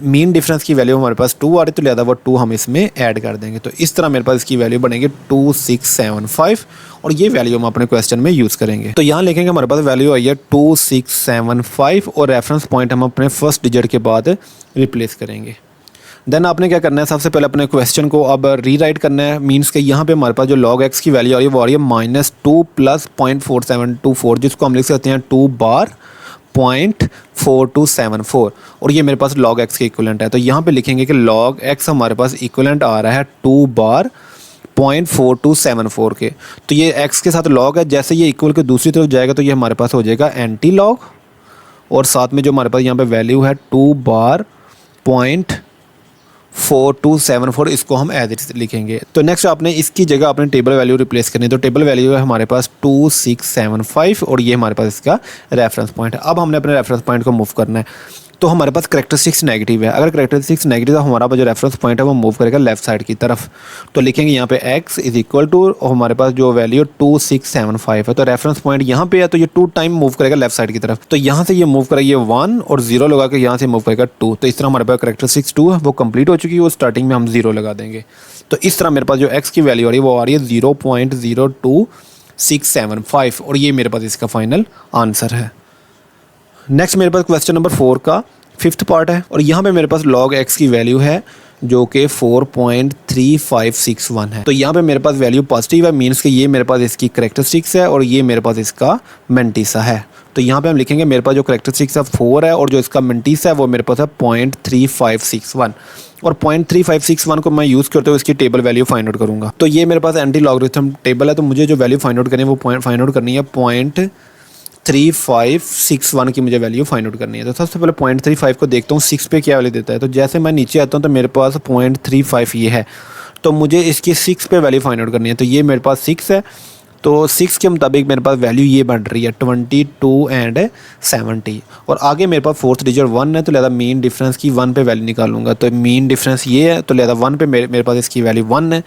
मीन डिफरेंस की वैल्यू हमारे पास 2 आ रही है, तो लिहाजा वो 2 हम इसमें ऐड कर देंगे। तो इस तरह मेरे पास इसकी वैल्यू बनेगी 2675 और ये वैल्यू हम अपने क्वेश्चन में यूज़ करेंगे। तो यहाँ लिखेंगे हमारे पास वैल्यू आई है 2675 और रेफरेंस पॉइंट हम अपने फर्स्ट डिजिट के बाद रिप्लेस करेंगे। देन आपने क्या करना है, सबसे पहले अपने क्वेश्चन को अब रीराइट करना है, मीन्स के यहाँ पे हमारे पास जो log x की वैल्यू आ रही है वो आ रही है -2 + 0.4724, जिसको हम लिख सकते हैं 2 बार 0.4274, और ये मेरे पास log x के इक्वलेंट है। तो यहाँ पे लिखेंगे कि log x हमारे पास इक्वलेंट आ रहा है 2 बार 0.4274 के। तो ये x के साथ log है, जैसे ये इक्वल के दूसरी तरफ जाएगा तो ये हमारे पास हो जाएगा एंटी लॉग, और साथ में जो हमारे पास यहाँ पे वैल्यू है 2 बार 0.4274, इसको हम एज इट लिखेंगे। तो नेक्स्ट आपने इसकी जगह अपने टेबल वैल्यू रिप्लेस करनी है। तो टेबल वैल्यू है हमारे पास 2675 और ये हमारे पास इसका रेफरेंस पॉइंट है। अब हमने अपने रेफरेंस पॉइंट को मूव करना है। तो हमारे पास करेक्टरिस्टिक्स नेगेटिव है। अगर करेक्टरिस्टिक्स नेगेटिव है हमारा जो रेफरेंस पॉइंट है वो मूव करेगा लेफ्ट साइड की तरफ। तो लिखेंगे यहाँ पे x इज इक्वल टू, हमारे पास जो वैल्यू 2675 है, तो रेफरेंस पॉइंट यहाँ पे है तो ये 2 टाइम मूव करेगा लेफ्ट साइड की तरफ। तो यहाँ से ये मूव करेगा ये 1 और 0 लगा के यहाँ से मूव करेगा 2। तो इस तरह हमारे पास करेक्टरिस्टिक्स 2 है वो कंप्लीट हो चुकी है, वो स्टार्टिंग में हम 0 लगा देंगे। तो इस तरह मेरे पास जो x की वैल्यू आ रही है वो आ रही है 0.02675 और ये मेरे पास इसका फाइनल आंसर है। नेक्स्ट मेरे पास क्वेश्चन नंबर 4 का 5th पार्ट है और यहाँ पे मेरे पास log x की वैल्यू है जो कि 4.3561 है। तो यहाँ पे मेरे पास वैल्यू पॉजिटिव है, मीन्स कि ये मेरे पास इसकी करेक्टरिस्टिक्स है और ये मेरे पास इसका मेंटिसा है। तो यहाँ पे हम लिखेंगे मेरे पास जो करेक्टरिस्टिक्स है 4 है और जो इसका मेंटिसा है वो मेरे पास है 0.3561 और 0.3561 को मैं यूज़ करते हुए इसकी टेबल वैल्यू फाइंड आउट करूँगा। तो ये मेरे पास एंटी लॉगरिथम टेबल है, तो मुझे जो वैल्यू फाइंड आउट करनी है वो फाइंड आउट करनी है 0.3561 की मुझे वैल्यू फाइंड आउट करनी है। तो सबसे पहले 0.35 को देखता हूँ 6 पे क्या वैल्यू देता है। तो जैसे मैं नीचे आता हूँ तो मेरे पास 0.35 ये है, तो मुझे इसकी 6 पे वैल्यू फाइंड आउट करनी है। तो ये मेरे पास 6 है, तो 6 के मुताबिक मेरे पास वैल्यू ये बन रही है 22 एंड 70 और आगे मेरे पास 4th डिजिट 1 है, तो लिहाजा मीन डिफरेंस की 1 पे वैल्यू निकालूंगा। तो मीन डिफरेंस ये है, तो लिहाजा 1 पे मेरे पास इसकी वैल्यू 1 है,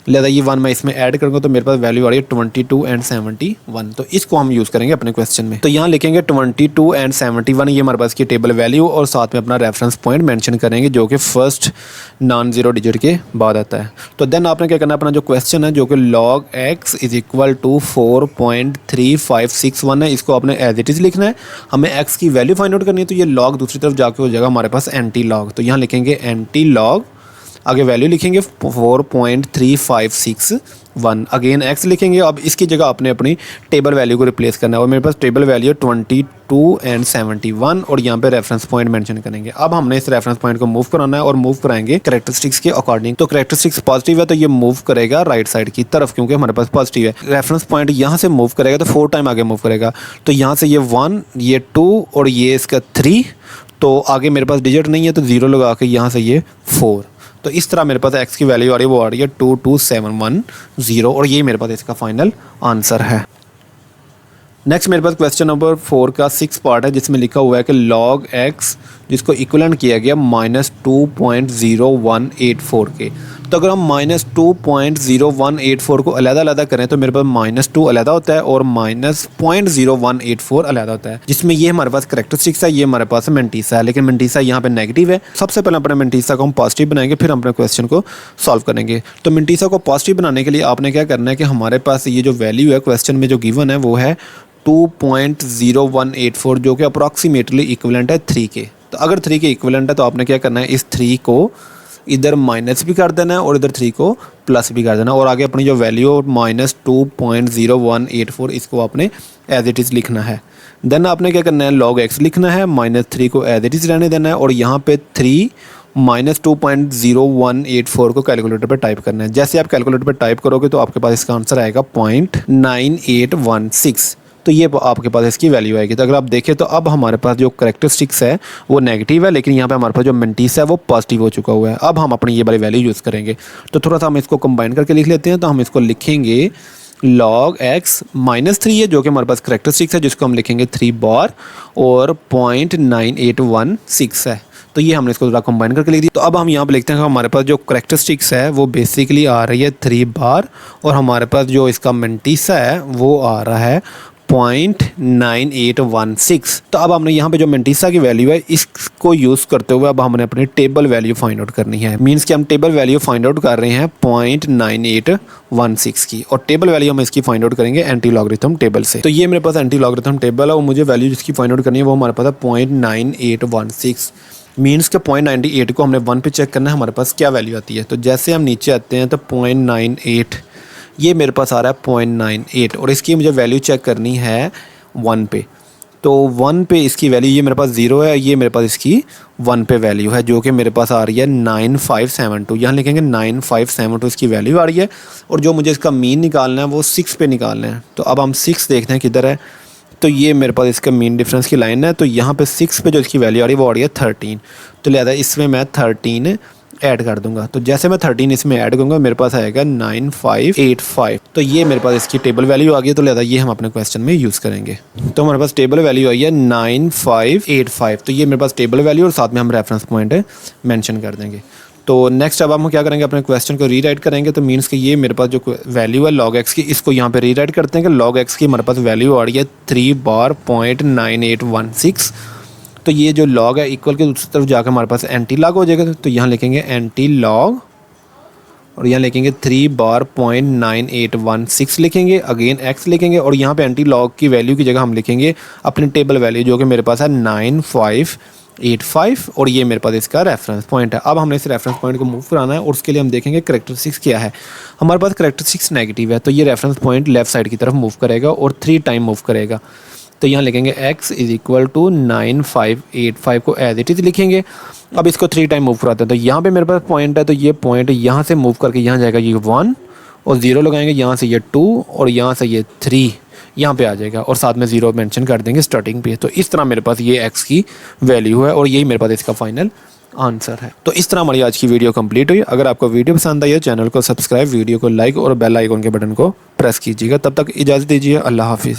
लिहाजा ये 1 मैं इसमें ऐड करूँगा तो मेरे पास वैल्यू आ रही है 22 एंड 71। तो इसको हम यूज़ करेंगे अपने क्वेश्चन में। तो यहाँ लिखेंगे 22 एंड 71, ये हमारे पास की टेबल वैल्यू और साथ में अपना रेफरेंस पॉइंट मेंशन करेंगे जो कि फर्स्ट नॉन ज़ीरो डिजिट के बाद आता है। तो देन आपने क्या करना है, अपना जो क्वेश्चन है जो कि log x is equal to 4.3561 है, इसको आपने एज इट इज़ लिखना है। हमें x की वैल्यू फाइंड आउट करनी है, तो ये log दूसरी तरफ जाके हो जाएगा हमारे पास एंटी लॉग। तो यहाँ लिखेंगे एंटी लॉग, आगे वैल्यू लिखेंगे 4.3561, अगेन x लिखेंगे। अब इसकी जगह आपने अपनी टेबल वैल्यू को रिप्लेस करना है और मेरे पास टेबल वैल्यू 22 एंड 71 और यहाँ पे रेफरेंस पॉइंट मेंशन करेंगे। अब हमने इस रेफरेंस पॉइंट को मूव कराना है और मूव कराएंगे करेक्टरिस्टिक्स के अकॉर्डिंग। तो करेक्टरिस्टिक्स पॉजिटिव है तो ये मूव करेगा राइट साइड की तरफ क्योंकि हमारे पास पॉजिटिव है। रेफरेंस पॉइंट यहाँ से मूव करेगा तो 4 टाइम आगे मूव करेगा, तो यहाँ से ये 1, ये 2 और ये इसका 3, तो आगे मेरे पास डिजिट नहीं है तो 0 लगा के यहाँ से ये 4। तो इस तरह मेरे पास x की वैल्यू आ रही है, वो आ रही है 22710 और ये मेरे पास इसका फाइनल आंसर है। नेक्स्ट मेरे पास क्वेश्चन नंबर 4 का 6 पार्ट है जिसमें लिखा हुआ है कि log x जिसको इक्वलेंट किया गया -2.0184 के। तो अगर हम -2.0184 को अलग-अलग करें तो मेरे पास -2 अलग होता है और -0.0184 अलग होता है, जिसमें ये हमारे पास करेक्टरिस्टिक्स है, ये हमारे पास मेंटिसा है, लेकिन मेंटिसा यहाँ पे नेगेटिव है। सबसे पहले अपने मेंटिसा को हम पॉजिटिव बनाएंगे, फिर हम अपने क्वेश्चन को सॉल्व करेंगे। तो मेंटिसा को पॉजिटिव बनाने के लिए आपने क्या करना है कि हमारे पास ये जो वैल्यू है क्वेश्चन में जो गिवन है वो है 2.0184 जो कि अप्रॉक्सीमेटली इक्विवेलेंट है 3 के। तो अगर 3 के इक्विवेलेंट है तो आपने क्या करना है, इस 3 को इधर माइनस भी कर देना है और इधर 3 को प्लस भी कर देना है और आगे अपनी जो वैल्यू -2.0184 इसको आपने एज इट इज़ लिखना है। देन आपने क्या करना है, log x लिखना है, -3 को एज इट इज़ रहने देना है और यहाँ पे 3 -2.0184 को कैलकुलेटर पे टाइप करना है। जैसे आप कैलकुलेटर पे टाइप करोगे तो आपके पास इसका आंसर आएगा 0.9816। तो ये आपके पास इसकी वैल्यू आएगी। तो अगर आप देखें तो अब हमारे पास जो करेक्टरिस्टिक्स है वो नेगेटिव है, लेकिन यहाँ पे हमारे पास जो मेंटिसा है वो पॉजिटिव हो चुका हुआ है। अब हम अपनी ये वाली वैल्यू यूज़ करेंगे। तो थोड़ा सा हम इसको कंबाइन करके लिख लेते हैं। तो हम इसको लिखेंगे log x -3 है जो कि हमारे पास करेक्टरिस्टिक्स है, जिसको हम लिखेंगे 3 बार और 0.9816 है। तो ये हमने इसको थोड़ा कंबाइन करके लिख दी। तो अब हम यहाँ पे लिखते हैं कि हमारे पास जो करेक्टरिस्टिक्स है वो बेसिकली आ रही है 3 बार और हमारे पास जो इसका मेंटिसा है वो आ रहा है 0.9816। तो अब हमने यहाँ पे जो मेंटिसा की वैल्यू है इसको यूज़ करते हुए अब हमने अपनी टेबल वैल्यू फाइंड आउट करनी है। मींस कि हम टेबल वैल्यू फाइंड आउट कर रहे हैं 0.9816 की और टेबल वैल्यू हम इसकी फाइंड आउट करेंगे एंटी लॉगरिथम टेबल से। तो ये मेरे पास एंटी लॉगरिथम टेबल है और मुझे वैल्यू जिसकी फाइंड आउट करनी है वो हमारे पास है 0.9816। मीन्स के 0.98 को हमने 1 पे चेक करना है हमारे पास क्या वैल्यू आती है। तो जैसे हम नीचे आते हैं तो 0.98 ये मेरे पास आ रहा है 0.98 और इसकी मुझे वैल्यू चेक करनी है 1 पे। तो 1 पे इसकी वैल्यू ये मेरे पास 0 है, ये मेरे पास इसकी 1 पे वैल्यू है जो कि मेरे पास आ रही है 9572। यहाँ लिखेंगे 9572 इसकी वैल्यू आ रही है और जो मुझे इसका मीन निकालना है वो 6 पे निकालना है। तो अब हम 6 देखते हैं किधर है। तो ये मेरे पास इसका मीन डिफरेंस की लाइन है। तो यहाँ पे 6 पे जो इसकी वैल्यू आ रही है वो आ रही है 13। तो लिहाजा इसमें मैं 13 ऐड कर दूंगा। तो जैसे मैं 13 इसमें ऐड करूँगा मेरे पास आएगा 9585। तो ये मेरे पास इसकी टेबल वैल्यू आ गई, तो लिहाजा ये हम अपने क्वेश्चन में यूज़ करेंगे। तो हमारे पास टेबल वैल्यू आई है 9585। तो ये मेरे पास टेबल वैल्यू और साथ में हम रेफरेंस पॉइंट मेंशन कर देंगे। तो नेक्स्ट अब हम क्या करेंगे, अपने क्वेश्चन को रीराइट करेंगे। तो मीन्स कि ये मेरे पास जो वैल्यू है log x की, इसको यहाँ पे रीराइट करते हैं कि log x की हमारे पास वैल्यू आ रही है 3 बार 0.9816। तो ये जो log है इक्वल के दूसरी तरफ जाकर हमारे पास एंटी लॉग हो जाएगा। तो यहाँ लिखेंगे एंटी लॉग और यहाँ लिखेंगे 3 बार 0.9816 लिखेंगे, अगेन x लिखेंगे और यहाँ पे एंटी लॉग की वैल्यू की जगह हम लिखेंगे अपनी टेबल वैल्यू जो कि मेरे पास है 9585 और ये मेरे पास इसका रेफरेंस पॉइंट है। अब हमने इस रेफरेंस पॉइंट को मूव कराना है और उसके लिए हम देखेंगे कैरेक्टरिस्टिक्स क्या है। हमारे पास कैरेक्टरिस्टिक्स नेगेटिव है तो ये रेफरेंस पॉइंट लेफ्ट साइड की तरफ मूव करेगा और 3 टाइम मूव करेगा। तो यहाँ लिखेंगे x इज़ इक्वल टू 9585 को एज इट इज़ लिखेंगे। अब इसको 3 टाइम मूव कराते हैं। तो यहाँ पे मेरे पास पॉइंट है, तो ये पॉइंट यहाँ से मूव करके यहाँ जाएगा ये 1 और 0 लगाएंगे, यहाँ से ये 2 और यहाँ से ये 3 यहाँ पे आ जाएगा और साथ में 0 मेंशन कर देंगे स्टार्टिंग पे। तो इस तरह मेरे पास ये x की वैल्यू है और यही मेरे पास इसका फाइनल आंसर है। तो इस तरह हमारी आज की वीडियो कंप्लीट हुई। अगर आपको वीडियो पसंद आई है चैनल को सब्सक्राइब, वीडियो को लाइक और बेल आइकन के बटन को प्रेस कीजिएगा। तब तक इजाज़त दीजिए, अल्लाह हाफिज़।